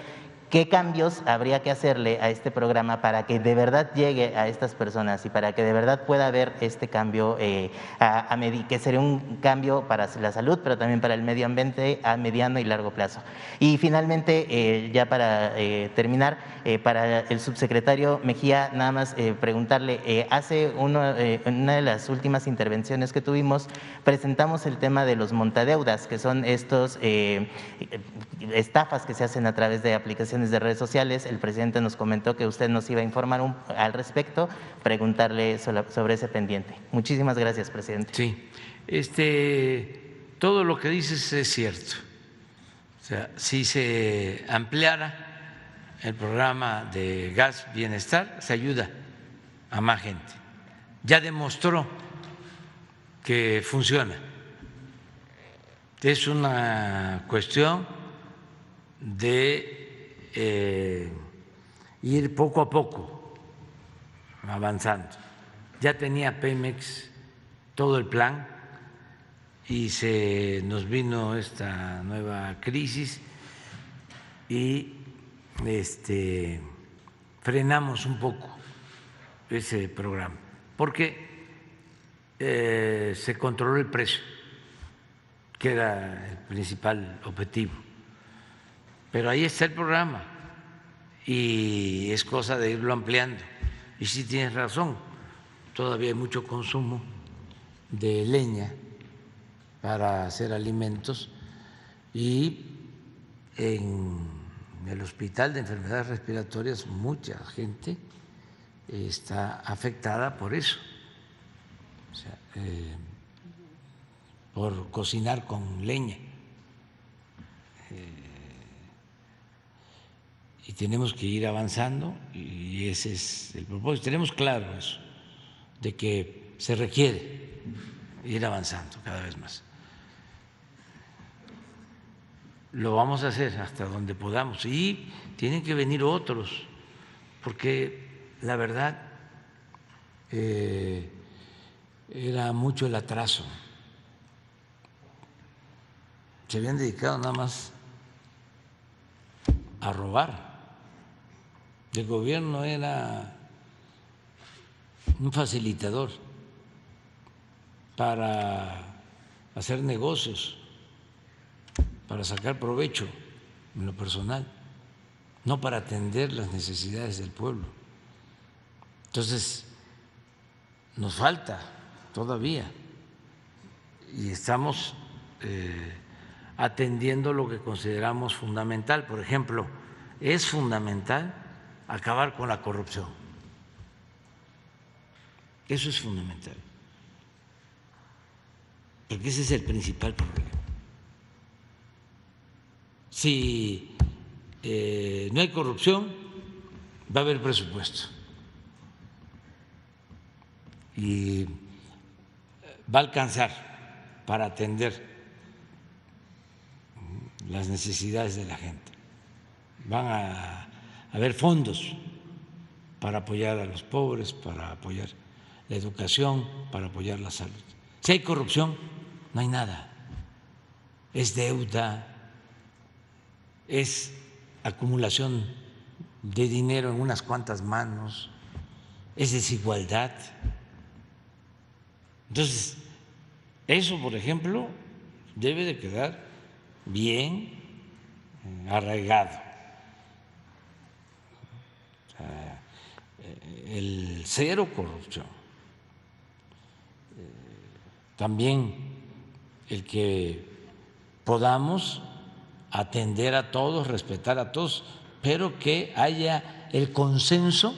¿qué cambios habría que hacerle a este programa para que de verdad llegue a estas personas y para que de verdad pueda haber este cambio, que sería un cambio para la salud, pero también para el medio ambiente a mediano y largo plazo? Y finalmente, ya para terminar, para el subsecretario Mejía, nada más preguntarle, en una de las últimas intervenciones que tuvimos, presentamos el tema de los montadeudas, que son estos estafas que se hacen a través de aplicaciones de redes sociales. El presidente nos comentó que usted nos iba a informar al respecto, preguntarle sobre ese pendiente. Muchísimas gracias, presidente. Sí, todo lo que dices es cierto. O sea, si se ampliara el programa de Gas Bienestar, se ayuda a más gente. Ya demostró que funciona. Es una cuestión de ir poco a poco avanzando. Ya tenía Pemex todo el plan y se nos vino esta nueva crisis y frenamos un poco ese programa porque se controló el precio, que era el principal objetivo. Pero ahí está el programa y es cosa de irlo ampliando. Y sí tienes razón, todavía hay mucho consumo de leña para hacer alimentos y en el Hospital de Enfermedades Respiratorias mucha gente está afectada por eso, o sea, por cocinar con leña. Y tenemos que ir avanzando y ese es el propósito. Tenemos claro eso, de que se requiere ir avanzando cada vez más. Lo vamos a hacer hasta donde podamos y tienen que venir otros, porque la verdad era mucho el atraso. Se habían dedicado nada más a robar. El gobierno era un facilitador para hacer negocios, para sacar provecho en lo personal, no para atender las necesidades del pueblo. Entonces, nos falta todavía y estamos atendiendo lo que consideramos fundamental. Por ejemplo, es fundamental acabar con la corrupción. Eso es fundamental, porque ese es el principal problema. Si no hay corrupción, va a haber presupuesto. y va a alcanzar para atender las necesidades de la gente. Van a haber fondos para apoyar a los pobres, para apoyar la educación, para apoyar la salud. Si hay corrupción, no hay nada. Es deuda, es acumulación de dinero en unas cuantas manos, es desigualdad. Entonces, eso, por ejemplo, debe de quedar bien arraigado. O sea, el cero corrupción. También el que podamos atender a todos, respetar a todos, pero que haya el consenso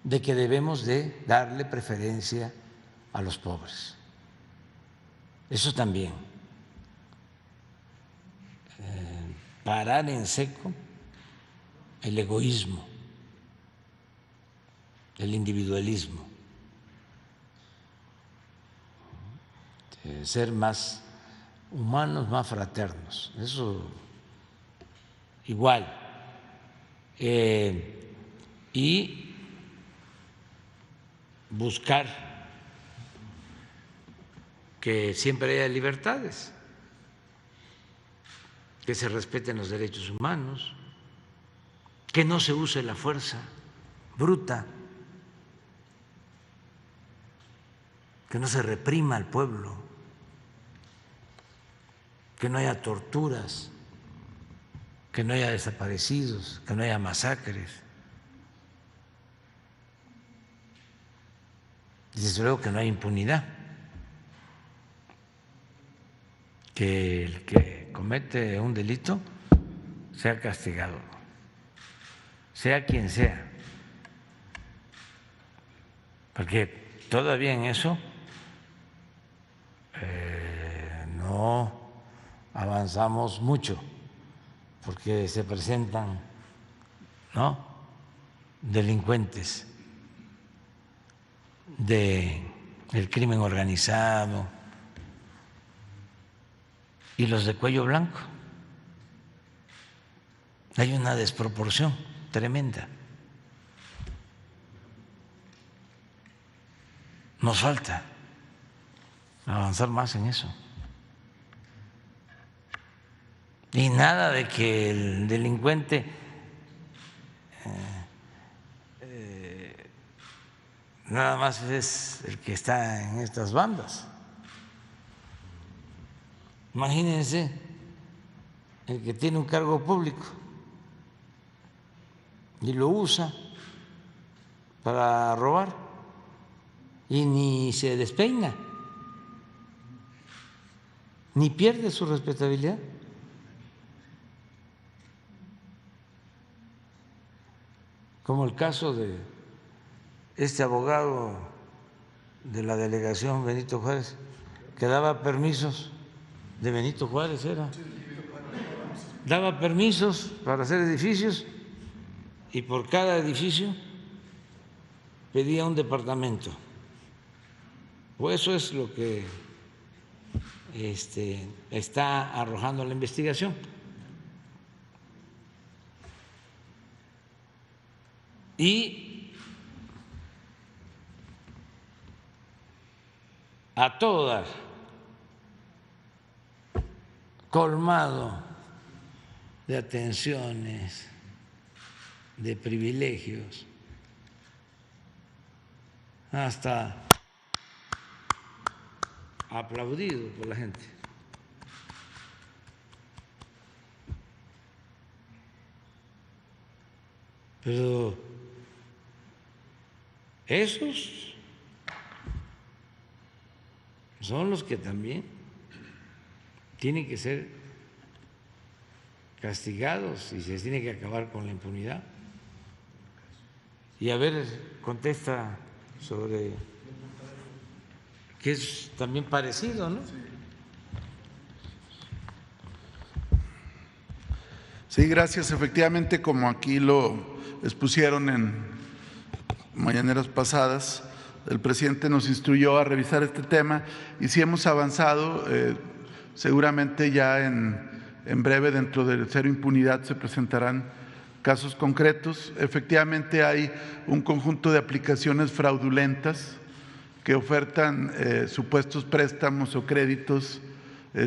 de que debemos de darle preferencia a los pobres. Eso también. Parar en seco el egoísmo, el individualismo, ser más humanos, más fraternos, eso igual. Y buscar que siempre haya libertades, que se respeten los derechos humanos, que no se use la fuerza bruta, que no se reprima al pueblo, que no haya torturas, que no haya desaparecidos, que no haya masacres. Y desde luego que no haya impunidad, que el que comete un delito sea castigado, sea quien sea, porque todavía en eso no avanzamos mucho, porque se presentan, ¿no?, delincuentes del crimen organizado y los de cuello blanco. Hay una desproporción tremenda. Nos falta avanzar más en eso. Y nada de que el delincuente nada más es el que está en estas bandas. Imagínense el que tiene un cargo público y lo usa para robar y ni se despeina, ni pierde su respetabilidad. Como el caso de este abogado de la delegación Benito Juárez, que daba permisos, de Benito Juárez era, daba permisos para hacer edificios y por cada edificio pedía un departamento. Pues eso es lo que está arrojando la investigación. Y a todo dar, colmado de atenciones, de privilegios, hasta aplaudido por la gente. Pero esos son los que también tienen que ser castigados y se tiene que acabar con la impunidad. Y a ver, contesta sobre que es también parecido, ¿no? Sí, gracias. Efectivamente, como aquí lo expusieron en mañaneras pasadas, el presidente nos instruyó a revisar este tema y sí hemos avanzado. Seguramente ya en breve, dentro de Cero Impunidad, se presentarán casos concretos. Efectivamente hay un conjunto de aplicaciones fraudulentas que ofertan supuestos préstamos o créditos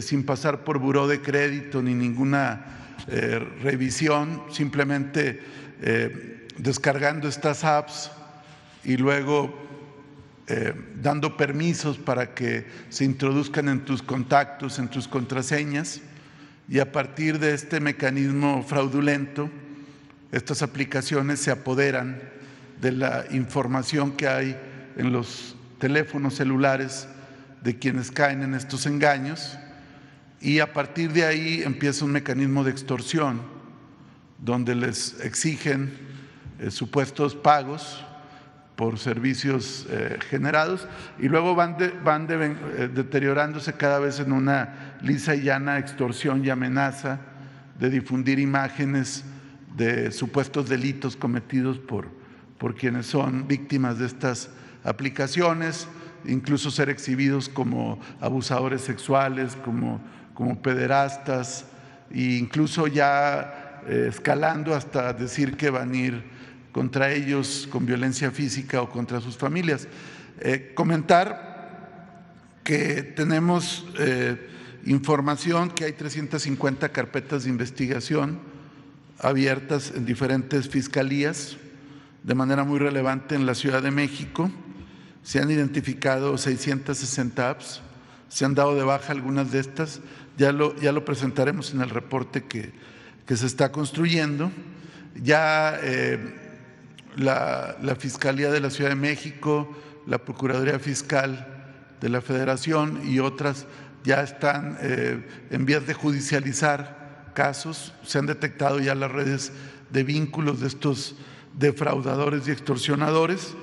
sin pasar por buró de crédito ni ninguna revisión, simplemente descargando estas apps y luego dando permisos para que se introduzcan en tus contactos, en tus contraseñas, y a partir de este mecanismo fraudulento, estas aplicaciones se apoderan de la información que hay en los teléfonos celulares de quienes caen en estos engaños, y a partir de ahí empieza un mecanismo de extorsión donde les exigen supuestos pagos por servicios generados y luego van deteriorándose cada vez en una lisa y llana extorsión y amenaza de difundir imágenes de supuestos delitos cometidos por quienes son víctimas de estas aplicaciones, incluso ser exhibidos como abusadores sexuales, como pederastas, e incluso ya escalando hasta decir que van a ir contra ellos con violencia física o contra sus familias. Comentar que tenemos información que hay 350 carpetas de investigación abiertas en diferentes fiscalías, de manera muy relevante en la Ciudad de México. Se han identificado 660 apps, se han dado de baja algunas de estas, ya lo presentaremos en el reporte que se está construyendo. Ya la Fiscalía de la Ciudad de México, la Procuraduría Fiscal de la Federación y otras ya están en vías de judicializar casos. Se han detectado ya las redes de vínculos de estos defraudadores y extorsionadores,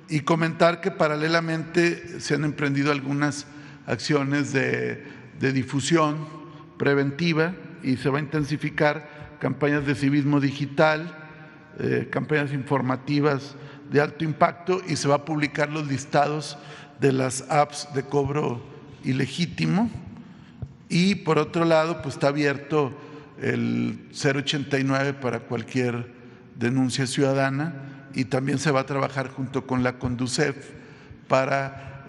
y comentar que paralelamente se han emprendido algunas acciones de difusión preventiva y se va a intensificar campañas de civismo digital, campañas informativas de alto impacto, y se va a publicar los listados de las apps de cobro ilegítimo. Y por otro lado, pues está abierto el 089 para cualquier denuncia ciudadana, y también se va a trabajar junto con la Conducef para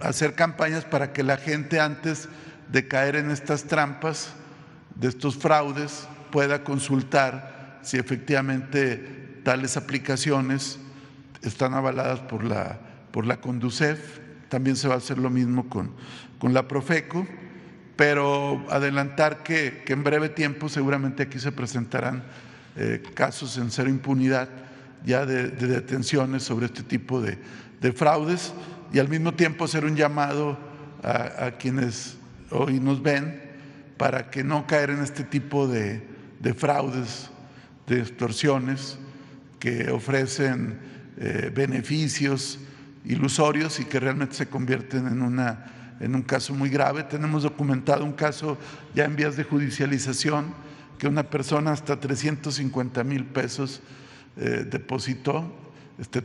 hacer campañas para que la gente, antes de caer en estas trampas, de estos fraudes, pueda consultar si efectivamente tales aplicaciones están avaladas por la Conducef. También se va a hacer lo mismo con la Profeco, pero adelantar que en breve tiempo seguramente aquí se presentarán casos en Cero Impunidad ya de detenciones sobre este tipo de fraudes, y al mismo tiempo hacer un llamado a quienes hoy nos ven para que no caer en este tipo de fraudes, de extorsiones que ofrecen beneficios ilusorios y que realmente se convierten en un caso muy grave. Tenemos documentado un caso ya en vías de judicialización que una persona hasta 350,000 pesos depositó.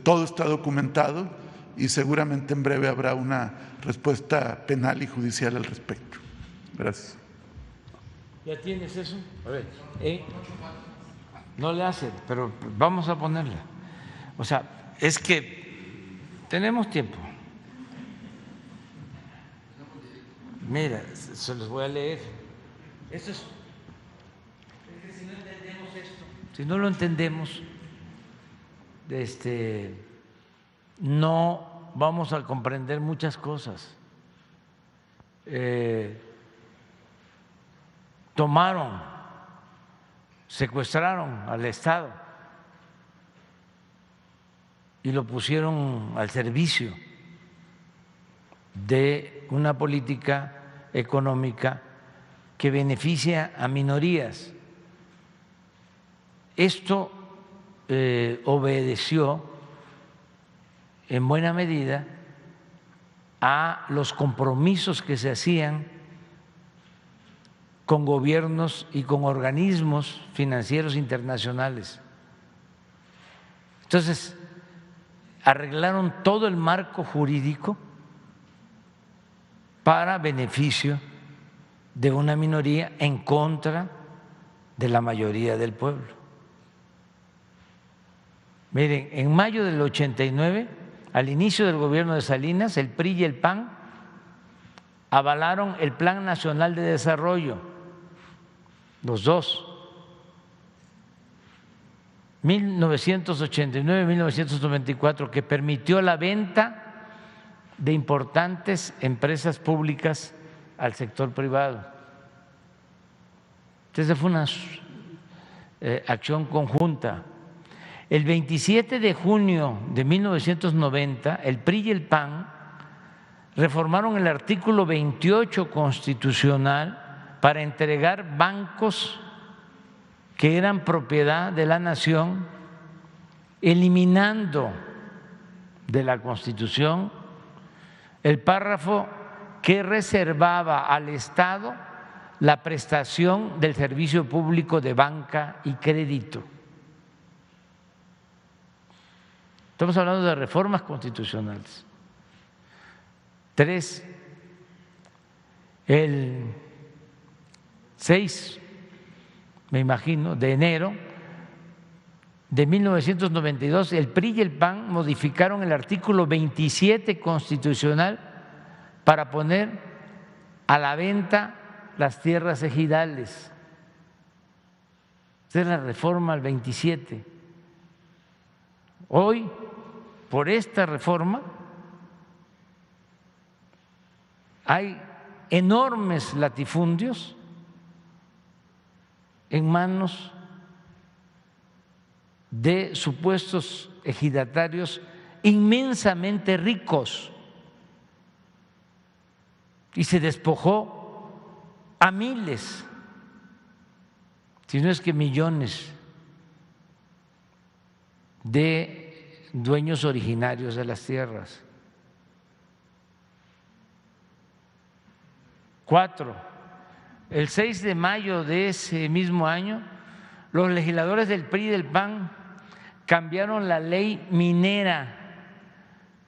Todo está documentado y seguramente en breve habrá una respuesta penal y judicial al respecto. Gracias. ¿Ya tienes eso? A ver, no le hace, pero vamos a ponerla. O sea, es que tenemos tiempo. Mira, se los voy a leer. Esto es que si no entendemos esto, si no lo entendemos, no vamos a comprender muchas cosas. Tomaron, secuestraron al Estado y lo pusieron al servicio de una política económica que beneficia a minorías. Esto obedeció en buena medida a los compromisos que se hacían con gobiernos y con organismos financieros internacionales. Entonces, arreglaron todo el marco jurídico para beneficio de una minoría en contra de la mayoría del pueblo. Miren, en mayo del 89, al inicio del gobierno de Salinas, el PRI y el PAN avalaron el Plan Nacional de Desarrollo, los dos, 1989-1994, que permitió la venta de importantes empresas públicas al sector privado. Entonces fue una acción conjunta. El 27 de junio de 1990, el PRI y el PAN reformaron el artículo 28 constitucional para entregar bancos que eran propiedad de la nación, eliminando de la Constitución el párrafo que reservaba al Estado la prestación del servicio público de banca y crédito. Estamos hablando de reformas constitucionales. 3. El 6, me imagino, de enero de 1992, el PRI y el PAN modificaron el artículo 27 constitucional para poner a la venta las tierras ejidales. Esa es la reforma al 27. Hoy, por esta reforma, hay enormes latifundios en manos de supuestos ejidatarios inmensamente ricos y se despojó a miles, si no es que millones, de dueños originarios de las tierras. 4. El 6 de mayo de ese mismo año, los legisladores del PRI y del PAN cambiaron la ley minera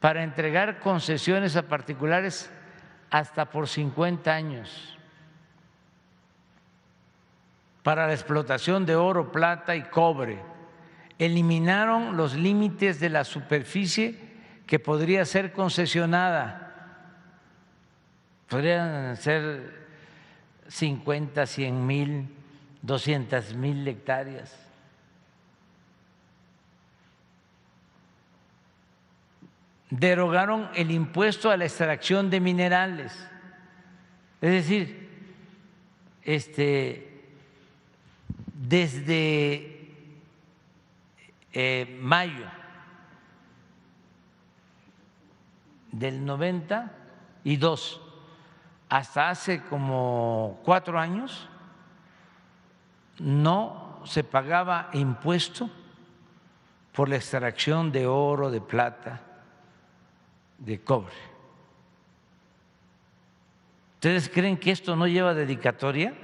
para entregar concesiones a particulares hasta por 50 años para la explotación de oro, plata y cobre. Eliminaron los límites de la superficie que podría ser concesionada. Podrían ser 50, 100 mil, 200 mil hectáreas. Derogaron el impuesto a la extracción de minerales. Es decir, desde mayo del 92 hasta hace como 4 años no se pagaba impuesto por la extracción de oro, de plata, de cobre. ¿Ustedes creen que esto no lleva dedicatoria?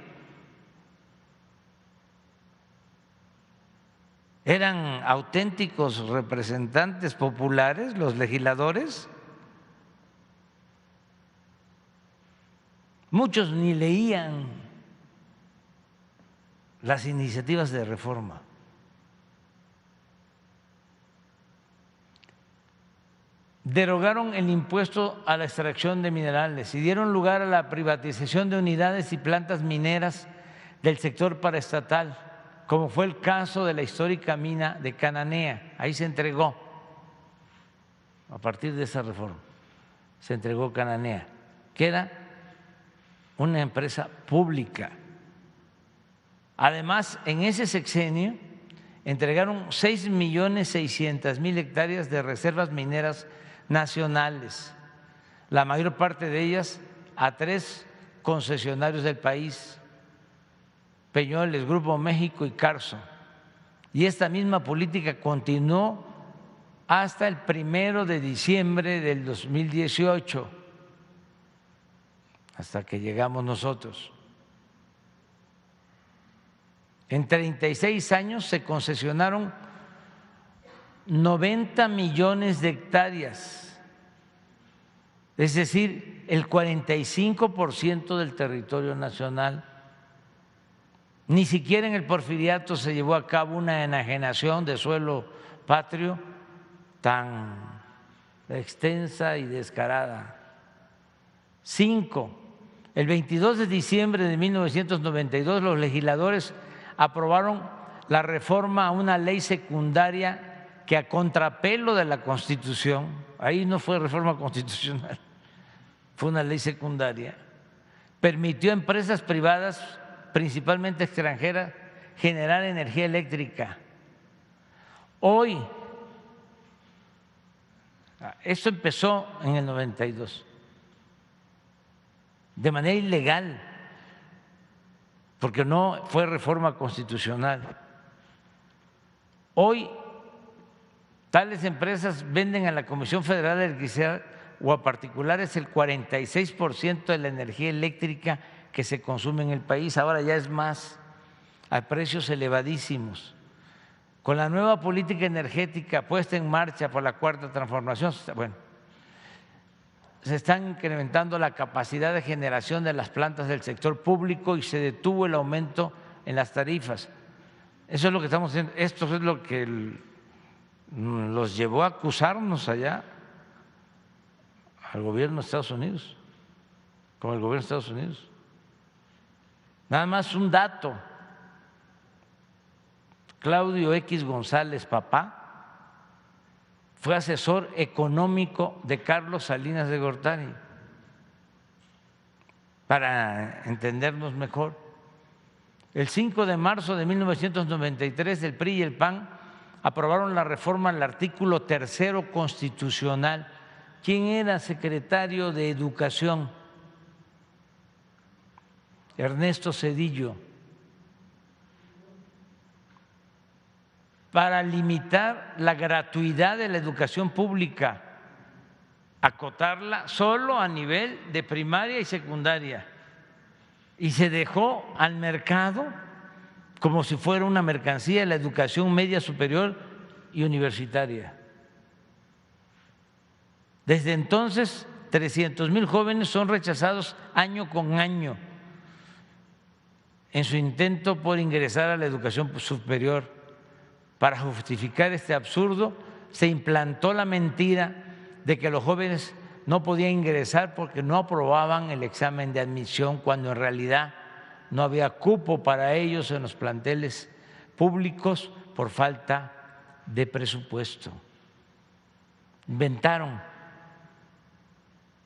¿Eran auténticos representantes populares los legisladores? Muchos ni leían las iniciativas de reforma. Derogaron el impuesto a la extracción de minerales y dieron lugar a la privatización de unidades y plantas mineras del sector paraestatal, como fue el caso de la histórica mina de Cananea. Ahí se entregó, a partir de esa reforma, se entregó Cananea, que era una empresa pública. Además, en ese sexenio entregaron 6.600.000 hectáreas de reservas mineras nacionales, la mayor parte de ellas a 3 concesionarios del país: Peñoles, Grupo México y Carso. Y esta misma política continuó hasta el 1 de diciembre del 2018, hasta que llegamos nosotros. En 36 años se concesionaron 90 millones de hectáreas, es decir, el 45% del territorio nacional. Ni siquiera en el Porfiriato se llevó a cabo una enajenación de suelo patrio tan extensa y descarada. 5. El 22 de diciembre de 1992 los legisladores aprobaron la reforma a una ley secundaria que, a contrapelo de la Constitución, ahí no fue reforma constitucional, fue una ley secundaria, permitió a empresas privadas, principalmente extranjeras, generar energía eléctrica. Hoy, esto empezó en el 92, de manera ilegal, porque no fue reforma constitucional. Hoy, tales empresas venden a la Comisión Federal de Electricidad o a particulares el 46% de la energía eléctrica que se consume en el país. Ahora ya es más, a precios elevadísimos. Con la nueva política energética puesta en marcha por la Cuarta Transformación, bueno, se está incrementando la capacidad de generación de las plantas del sector público y se detuvo el aumento en las tarifas. Eso es lo que estamos haciendo. Esto es lo que los llevó a acusarnos allá al gobierno de Estados Unidos, con el gobierno de Estados Unidos. Nada más un dato. Claudio X González, papá, fue asesor económico de Carlos Salinas de Gortari, para entendernos mejor. El 5 de marzo de 1993 el PRI y el PAN aprobaron la reforma al artículo 3º constitucional. ¿Quién era secretario de Educación? Ernesto Zedillo. Para limitar la gratuidad de la educación pública, acotarla solo a nivel de primaria y secundaria, y se dejó al mercado como si fuera una mercancía la educación media superior y universitaria. Desde entonces, 300,000 jóvenes son rechazados año con año en su intento por ingresar a la educación superior. Para justificar este absurdo, se implantó la mentira de que los jóvenes no podían ingresar porque no aprobaban el examen de admisión, cuando en realidad no había cupo para ellos en los planteles públicos por falta de presupuesto. Inventaron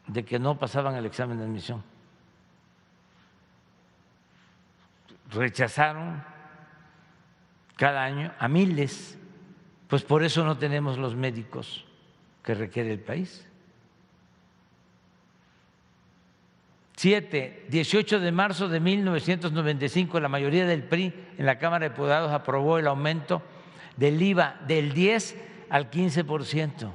de que no pasaban el examen de admisión. Rechazaron cada año a miles, pues por eso no tenemos los médicos que requiere el país. 7. 18 de marzo de 1995, la mayoría del PRI en la Cámara de Diputados aprobó el aumento del IVA del 10 al 15%.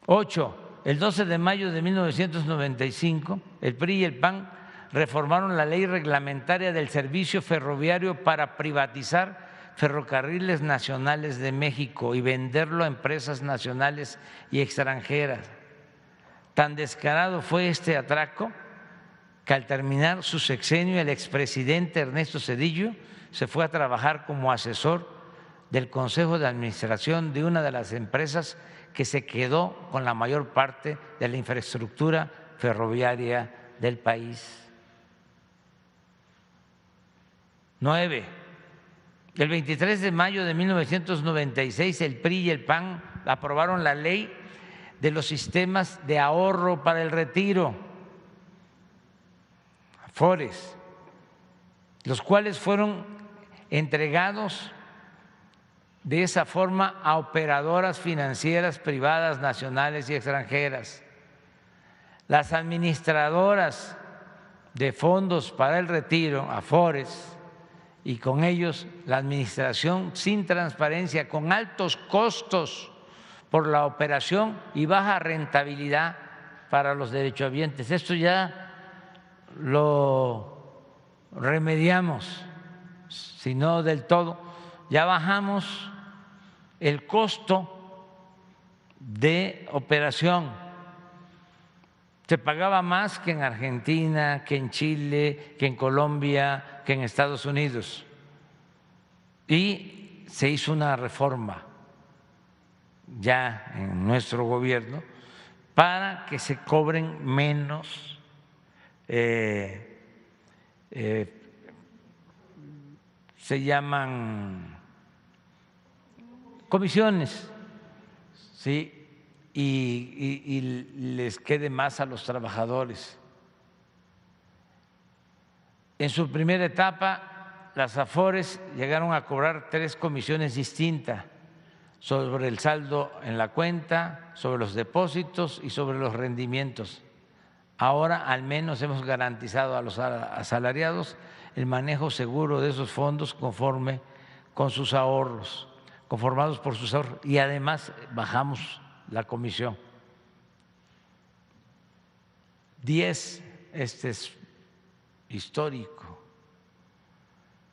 8. El 12 de mayo de 1995, el PRI y el PAN reformaron la ley reglamentaria del servicio ferroviario para privatizar Ferrocarriles Nacionales de México y venderlo a empresas nacionales y extranjeras. Tan descarado fue este atraco que, al terminar su sexenio, el expresidente Ernesto Zedillo se fue a trabajar como asesor del Consejo de Administración de una de las empresas que se quedó con la mayor parte de la infraestructura ferroviaria del país. 9. El 23 de mayo de 1996 el PRI y el PAN aprobaron la ley de los sistemas de ahorro para el retiro, AFORES, los cuales fueron entregados de esa forma a operadoras financieras privadas nacionales y extranjeras. Las administradoras de fondos para el retiro, AFORES, y con ellos la administración sin transparencia, con altos costos por la operación y baja rentabilidad para los derechohabientes. Esto ya lo remediamos, si no del todo, ya bajamos el costo de operación. Se pagaba más que en Argentina, que en Chile, que en Colombia, que en Estados Unidos. Y se hizo una reforma ya en nuestro gobierno para que se cobren menos se llaman comisiones, ¿sí? Y les quede más a los trabajadores. En su primera etapa, las Afores llegaron a cobrar 3 comisiones distintas sobre el saldo en la cuenta, sobre los depósitos y sobre los rendimientos. Ahora al menos hemos garantizado a los asalariados el manejo seguro de esos fondos conforme con sus ahorros, conformados por sus ahorros, y además bajamos la comisión. 10, este es histórico.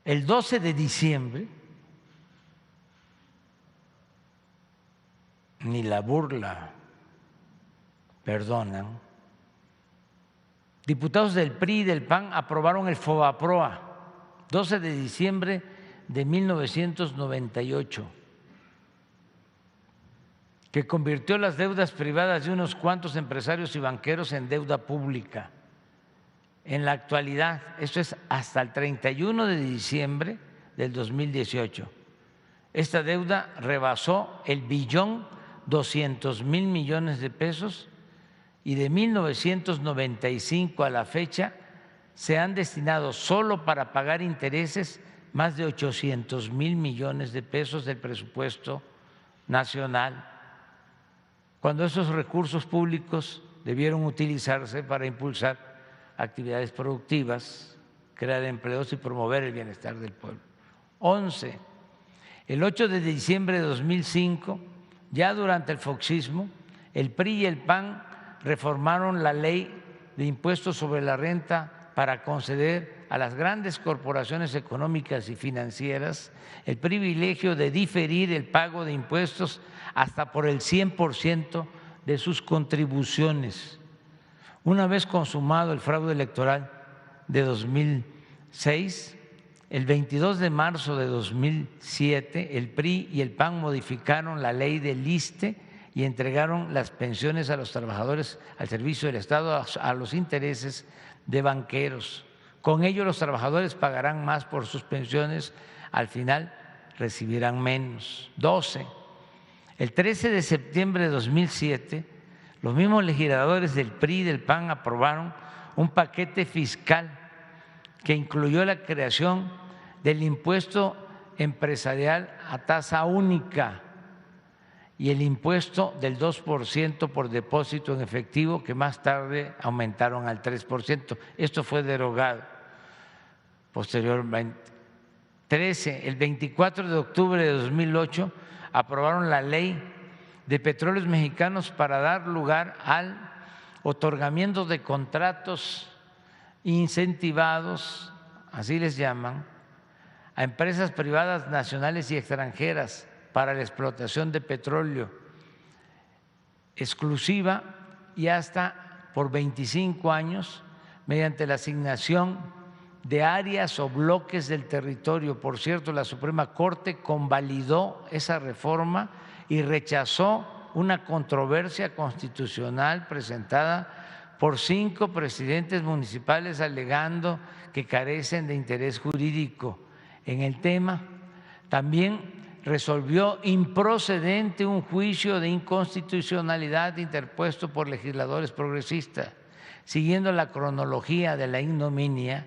El 12 de diciembre, ni la burla perdonan, diputados del PRI y del PAN aprobaron el FOBAPROA, 12 de diciembre de 1998, que convirtió las deudas privadas de unos cuantos empresarios y banqueros en deuda pública. En la actualidad, esto es hasta el 31 de diciembre del 2018, esta deuda rebasó el 1.200.000 millones de pesos y de 1995 a la fecha se han destinado solo para pagar intereses más de 800.000 millones de pesos del presupuesto nacional, cuando esos recursos públicos debieron utilizarse para impulsar actividades productivas, crear empleos y promover el bienestar del pueblo. 11. El 8 de diciembre de 2005, ya durante el foxismo, el PRI y el PAN reformaron la ley de impuestos sobre la renta para conceder a las grandes corporaciones económicas y financieras el privilegio de diferir el pago de impuestos hasta por el 100% de sus contribuciones. Una vez consumado el fraude electoral de 2006, el 22 de marzo de 2007, el PRI y el PAN modificaron la ley del ISSSTE y entregaron las pensiones a los trabajadores al servicio del Estado a los intereses de banqueros. Con ello los trabajadores pagarán más por sus pensiones, al final recibirán menos. 12. El 13 de septiembre de 2007, los mismos legisladores del PRI y del PAN aprobaron un paquete fiscal que incluyó la creación del impuesto empresarial a tasa única y el impuesto del 2% por depósito en efectivo, que más tarde aumentaron al 3%. Esto fue derogado posteriormente. 13. El 24 de octubre de 2008 aprobaron la Ley de Petróleos Mexicanos para dar lugar al otorgamiento de contratos incentivados, así les llaman, a empresas privadas nacionales y extranjeras para la explotación de petróleo exclusiva y hasta por 25 años mediante la asignación de áreas o bloques del territorio. Por cierto, la Suprema Corte convalidó esa reforma y rechazó una controversia constitucional presentada por 5 presidentes municipales alegando que carecen de interés jurídico en el tema. También resolvió improcedente un juicio de inconstitucionalidad interpuesto por legisladores progresistas. Siguiendo la cronología de la ignominia,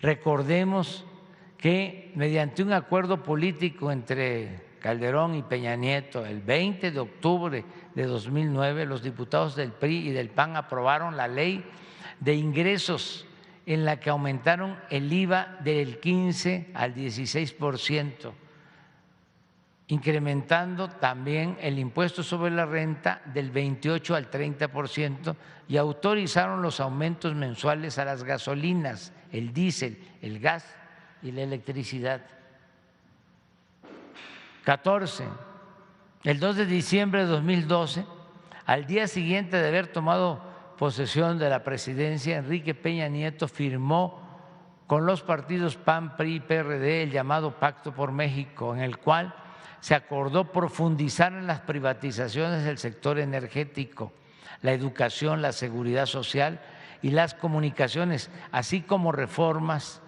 recordemos que mediante un acuerdo político entre Calderón y Peña Nieto, el 20 de octubre de 2009, los diputados del PRI y del PAN aprobaron la Ley de Ingresos, en la que aumentaron el IVA del 15 al 16%, incrementando también el impuesto sobre la renta del 28 al 30% y autorizaron los aumentos mensuales a las gasolinas, el diésel, el gas y la electricidad. 14. El 2 de diciembre de 2012, al día siguiente de haber tomado posesión de la presidencia, Enrique Peña Nieto firmó con los partidos PAN, PRI y PRD el llamado Pacto por México, en el cual se acordó profundizar en las privatizaciones del sector energético, la educación, la seguridad social y las comunicaciones, así como reformas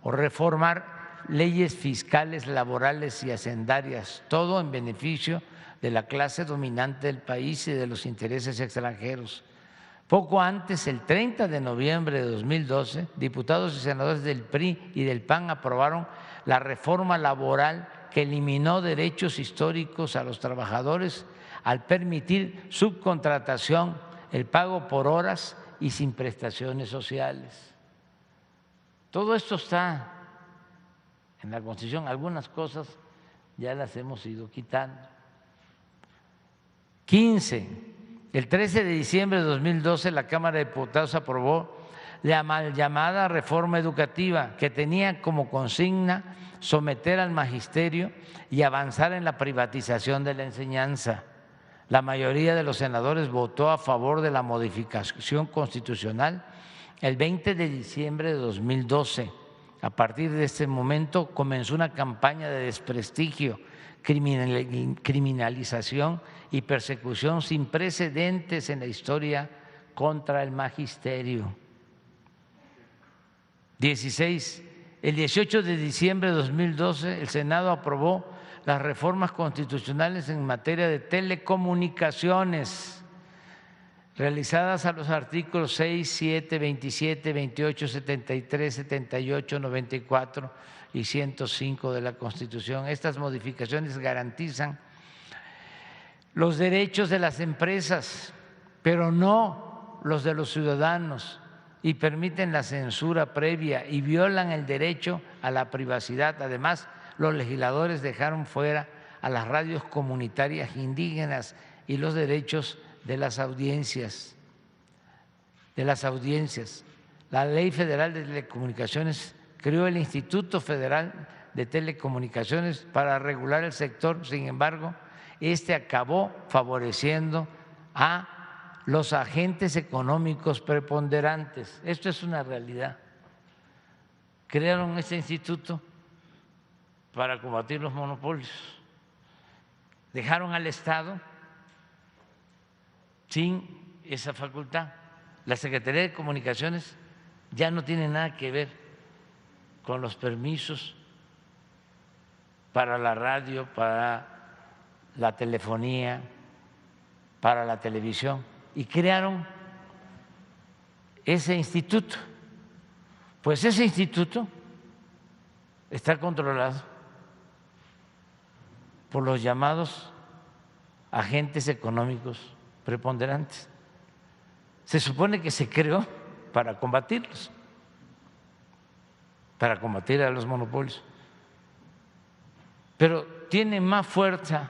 o reformar leyes fiscales, laborales y hacendarias, todo en beneficio de la clase dominante del país y de los intereses extranjeros. Poco antes, el 30 de noviembre de 2012, diputados y senadores del PRI y del PAN aprobaron la reforma laboral que eliminó derechos históricos a los trabajadores al permitir subcontratación, el pago por horas y sin prestaciones sociales. Todo esto está en la Constitución, algunas cosas ya las hemos ido quitando. 15. El 13 de diciembre de 2012 la Cámara de Diputados aprobó la mal llamada reforma educativa, que tenía como consigna someter al magisterio y avanzar en la privatización de la enseñanza. La mayoría de los senadores votó a favor de la modificación constitucional el 20 de diciembre de 2012. A partir de este momento comenzó una campaña de desprestigio, criminalización y persecución sin precedentes en la historia contra el magisterio. 16. El 18 de diciembre de 2012 el Senado aprobó las reformas constitucionales en materia de telecomunicaciones realizadas a los artículos 6, 7, 27, 28, 73, 78, 94 y 105 de la Constitución. Estas modificaciones garantizan los derechos de las empresas, pero no los de los ciudadanos, y permiten la censura previa y violan el derecho a la privacidad. Además, los legisladores dejaron fuera a las radios comunitarias indígenas y los derechos de las audiencias. La Ley Federal de Telecomunicaciones creó el Instituto Federal de Telecomunicaciones para regular el sector. Sin embargo, este acabó favoreciendo a los agentes económicos preponderantes. Esto es una realidad. Crearon este instituto para combatir los monopolios. Dejaron al Estado sin esa facultad. La Secretaría de Comunicaciones ya no tiene nada que ver con los permisos para la radio, para la telefonía, para la televisión, y crearon ese instituto. Pues ese instituto está controlado por los llamados agentes económicos preponderantes. Se supone que se creó para combatirlos, para combatir a los monopolios, pero tiene más fuerza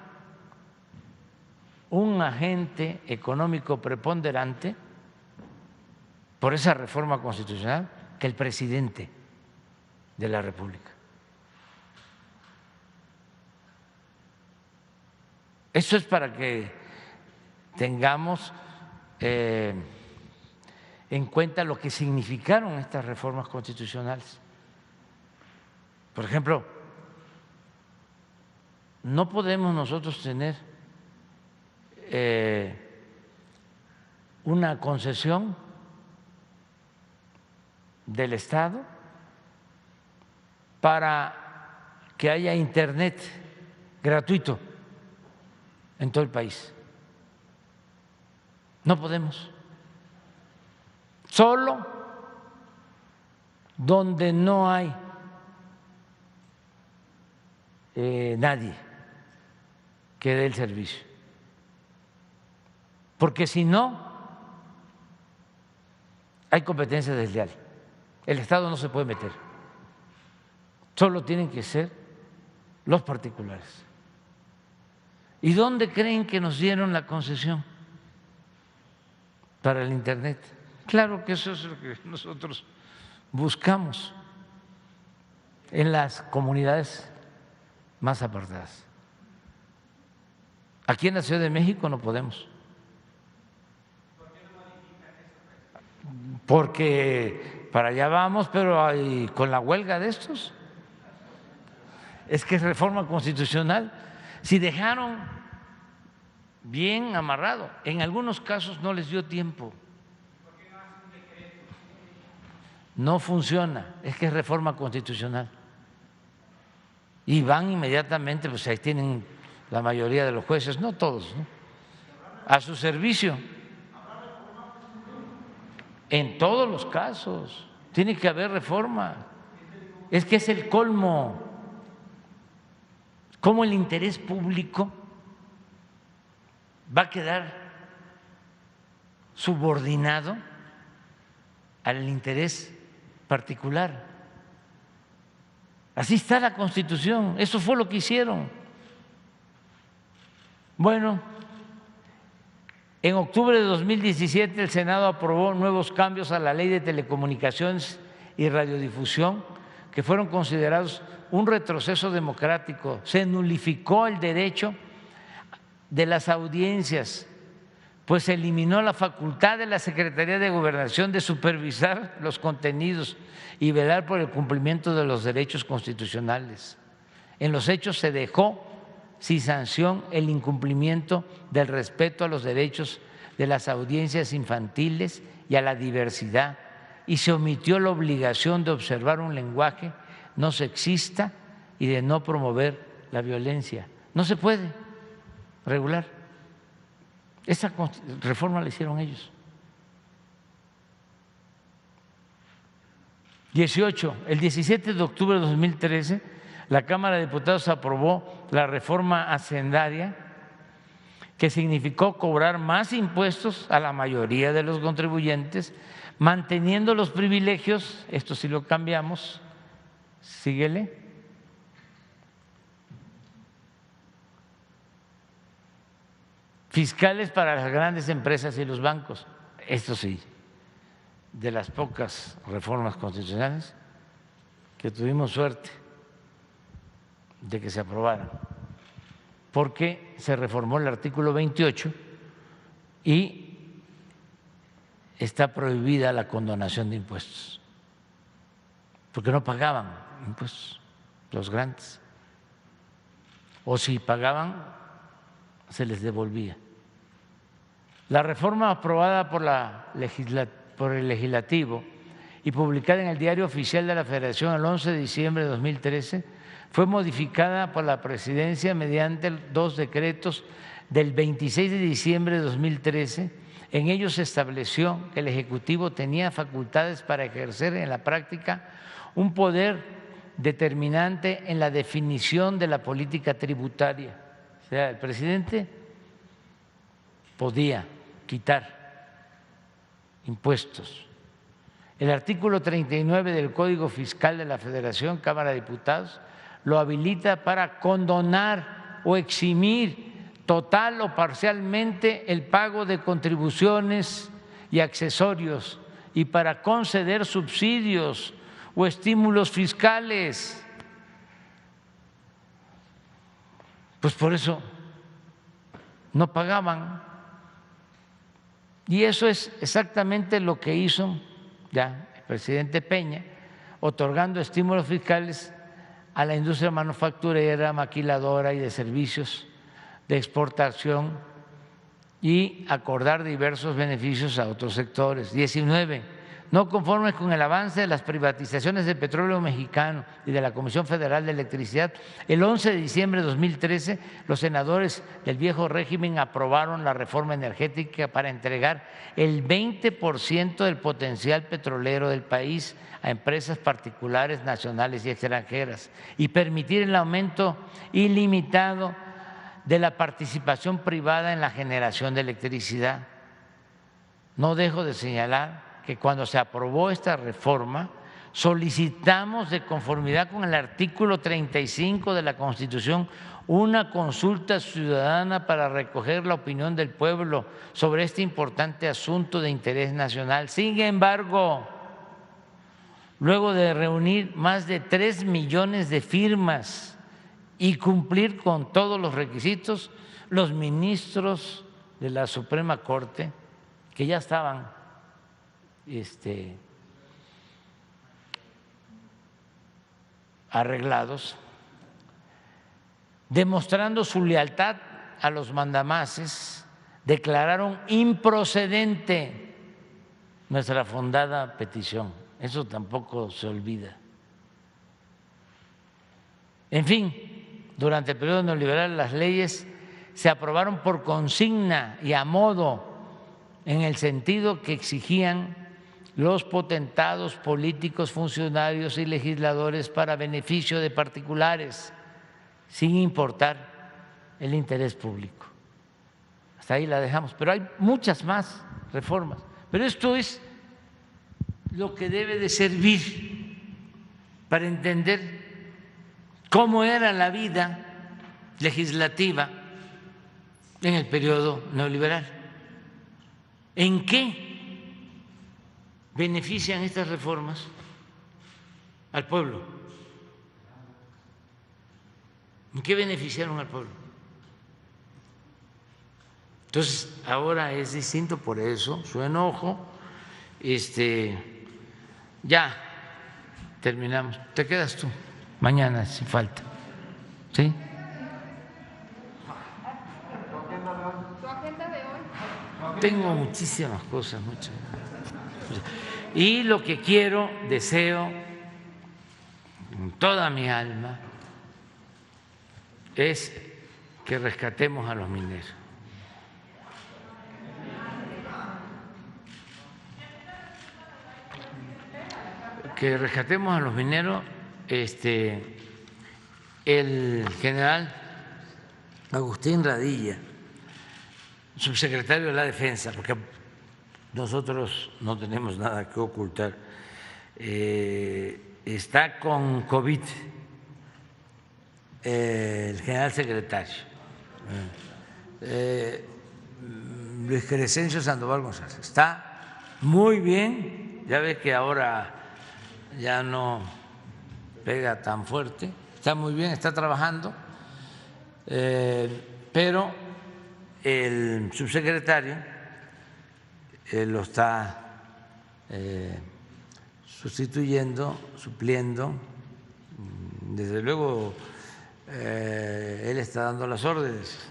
un agente económico preponderante por esa reforma constitucional que el presidente de la República. Eso es para que tengamos en cuenta lo que significaron estas reformas constitucionales. Por ejemplo, no podemos nosotros tener una concesión del Estado para que haya internet gratuito en todo el país. No podemos. Solo donde no hay nadie que dé el servicio. Porque si no, hay competencia desleal. El Estado no se puede meter. Solo tienen que ser los particulares. ¿Y dónde creen que nos dieron la concesión para el Internet? Claro que eso es lo que nosotros buscamos en las comunidades más apartadas. Aquí en la Ciudad de México no podemos. Porque para allá vamos, pero con la huelga de estos. Es que es reforma constitucional. Si dejaron bien amarrado, en algunos casos no les dio tiempo. No funciona, es que es reforma constitucional. Y van inmediatamente, pues ahí tienen la mayoría de los jueces, no todos, ¿no?, a su servicio. En todos los casos tiene que haber reforma. Es que es el colmo. ¿Cómo el interés público va a quedar subordinado al interés particular? Así está la Constitución, eso fue lo que hicieron. Bueno, en octubre de 2017 el Senado aprobó nuevos cambios a la Ley de Telecomunicaciones y Radiodifusión que fueron considerados un retroceso democrático. Se nulificó el derecho de las audiencias, pues se eliminó la facultad de la Secretaría de Gobernación de supervisar los contenidos y velar por el cumplimiento de los derechos constitucionales. En los hechos se dejó sin sanción el incumplimiento del respeto a los derechos de las audiencias infantiles y a la diversidad, y se omitió la obligación de observar un lenguaje no sexista y de no promover la violencia. No se puede regular. Esa reforma la hicieron ellos. 18. El 17 de octubre de 2013, la Cámara de Diputados aprobó la reforma hacendaria que significó cobrar más impuestos a la mayoría de los contribuyentes, manteniendo los privilegios, esto sí lo cambiamos, síguele, fiscales para las grandes empresas y los bancos. Esto sí, de las pocas reformas constitucionales que tuvimos suerte de que se aprobaran, porque se reformó el artículo 28 y está prohibida la condonación de impuestos, porque no pagaban impuestos los grandes, o si pagaban se les devolvía. La reforma aprobada por el Legislativo y publicada en el Diario Oficial de la Federación el 11 de diciembre de 2013 fue modificada por la Presidencia mediante dos decretos del 26 de diciembre de 2013. En ellos se estableció que el Ejecutivo tenía facultades para ejercer en la práctica un poder determinante en la definición de la política tributaria. O sea, el presidente podía quitar impuestos. El artículo 39 del Código Fiscal de la Federación, Cámara de Diputados, lo habilita para condonar o eximir total o parcialmente el pago de contribuciones y accesorios y para conceder subsidios o estímulos fiscales. Pues por eso no pagaban. Y eso es exactamente lo que hizo ya el presidente Peña, otorgando estímulos fiscales a la industria manufacturera, maquiladora y de servicios de exportación y acordar diversos beneficios a otros sectores. 19. No conformes con el avance de las privatizaciones del petróleo mexicano y de la Comisión Federal de Electricidad, el 11 de diciembre de 2013 los senadores del viejo régimen aprobaron la reforma energética para entregar el 20% del potencial petrolero del país a empresas particulares, nacionales y extranjeras y permitir el aumento ilimitado de la participación privada en la generación de electricidad. No dejo de señalar que cuando se aprobó esta reforma solicitamos, de conformidad con el artículo 35 de la Constitución, una consulta ciudadana para recoger la opinión del pueblo sobre este importante asunto de interés nacional. Sin embargo, luego de reunir más de 3 millones de firmas y cumplir con todos los requisitos, los ministros de la Suprema Corte, que ya estaban arreglados, demostrando su lealtad a los mandamases, declararon improcedente nuestra fundada petición. Eso tampoco se olvida. En fin, durante el periodo neoliberal las leyes se aprobaron por consigna y a modo, en el sentido que exigían los potentados políticos, funcionarios y legisladores para beneficio de particulares, sin importar el interés público. Hasta ahí la dejamos, pero hay muchas más reformas. Pero esto es lo que debe de servir para entender cómo era la vida legislativa en el periodo neoliberal. ¿En qué benefician estas reformas al pueblo? ¿En qué beneficiaron al pueblo? Entonces, ahora es distinto, por eso su enojo. Ya terminamos. Te quedas tú mañana sin falta. ¿Sí? ¿Tu agenda de hoy? Tengo muchísimas cosas, muchas. Y lo que quiero, deseo con toda mi alma es que rescatemos a los mineros. Que rescatemos a los mineros. El general Agustín Radilla, subsecretario de la Defensa, porque nosotros no tenemos nada que ocultar, está con COVID, el general secretario, Luis Crescencio Sandoval González, está muy bien, ya ve que ahora ya no pega tan fuerte, está muy bien, está trabajando, pero el subsecretario lo está sustituyendo, supliendo. Desde luego él está dando las órdenes,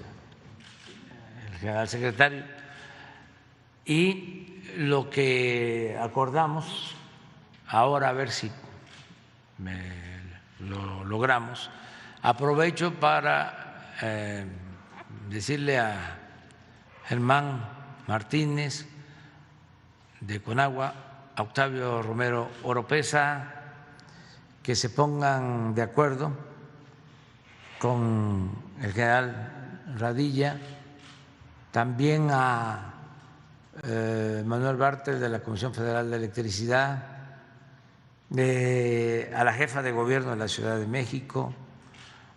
el general secretario, y lo que acordamos ahora, a ver si lo logramos. Aprovecho para decirle a Germán Martínez de Conagua, a Octavio Romero Oropesa, que se pongan de acuerdo con el general Radilla, también a Manuel Bartel de la Comisión Federal de Electricidad, a la jefa de gobierno de la Ciudad de México,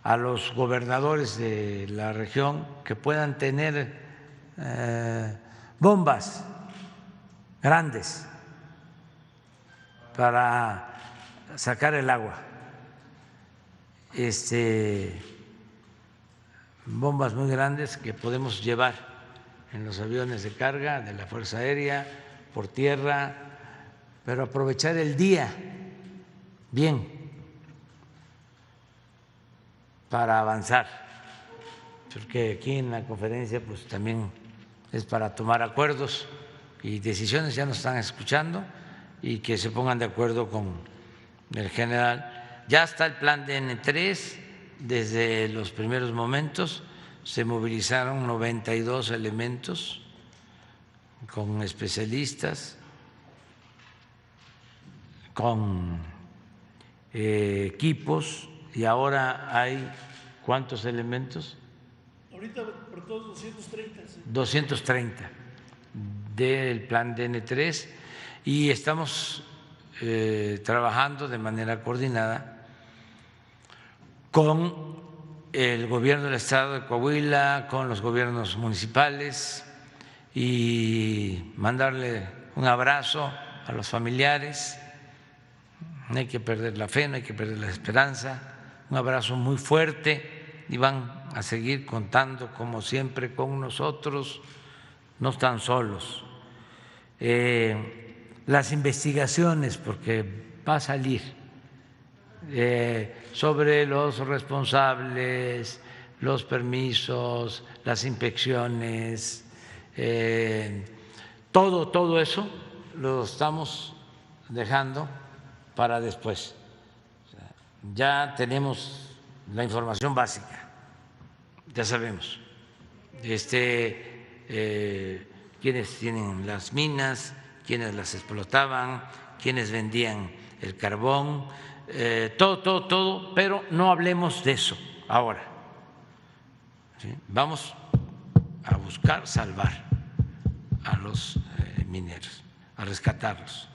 a los gobernadores de la región que puedan tener bombas grandes para sacar el agua, bombas muy grandes que podemos llevar en los aviones de carga de la Fuerza Aérea, por tierra, pero aprovechar el día bien para avanzar, porque aquí en la conferencia pues también es para tomar acuerdos y decisiones. Ya nos están escuchando, y que se pongan de acuerdo con el general. Ya está el plan de N3, desde los primeros momentos se movilizaron 92 elementos con especialistas, con equipos, y ahora hay ¿cuántos elementos? Ahorita por todos 230. Sí. 230 del plan de N3, y estamos trabajando de manera coordinada con el gobierno del estado de Coahuila, con los gobiernos municipales, y mandarle un abrazo a los familiares. No hay que perder la fe, no hay que perder la esperanza. Un abrazo muy fuerte, y van a seguir contando como siempre con nosotros, no están solos. Las investigaciones, porque va a salir sobre los responsables, los permisos, las inspecciones, todo eso lo estamos dejando para después. Ya tenemos la información básica, ya sabemos quiénes tienen las minas, quiénes las explotaban, quiénes vendían el carbón, todo, pero no hablemos de eso ahora. ¿Sí? Vamos a buscar salvar a los mineros, a rescatarlos,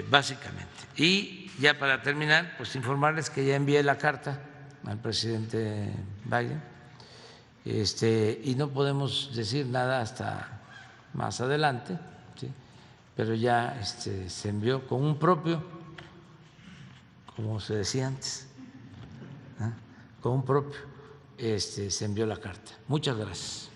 básicamente. Y ya para terminar, pues informarles que ya envié la carta al presidente Biden, y no podemos decir nada hasta más adelante, ¿sí? Pero ya se envió con un propio, como se decía antes, con un propio, se envió la carta. Muchas gracias.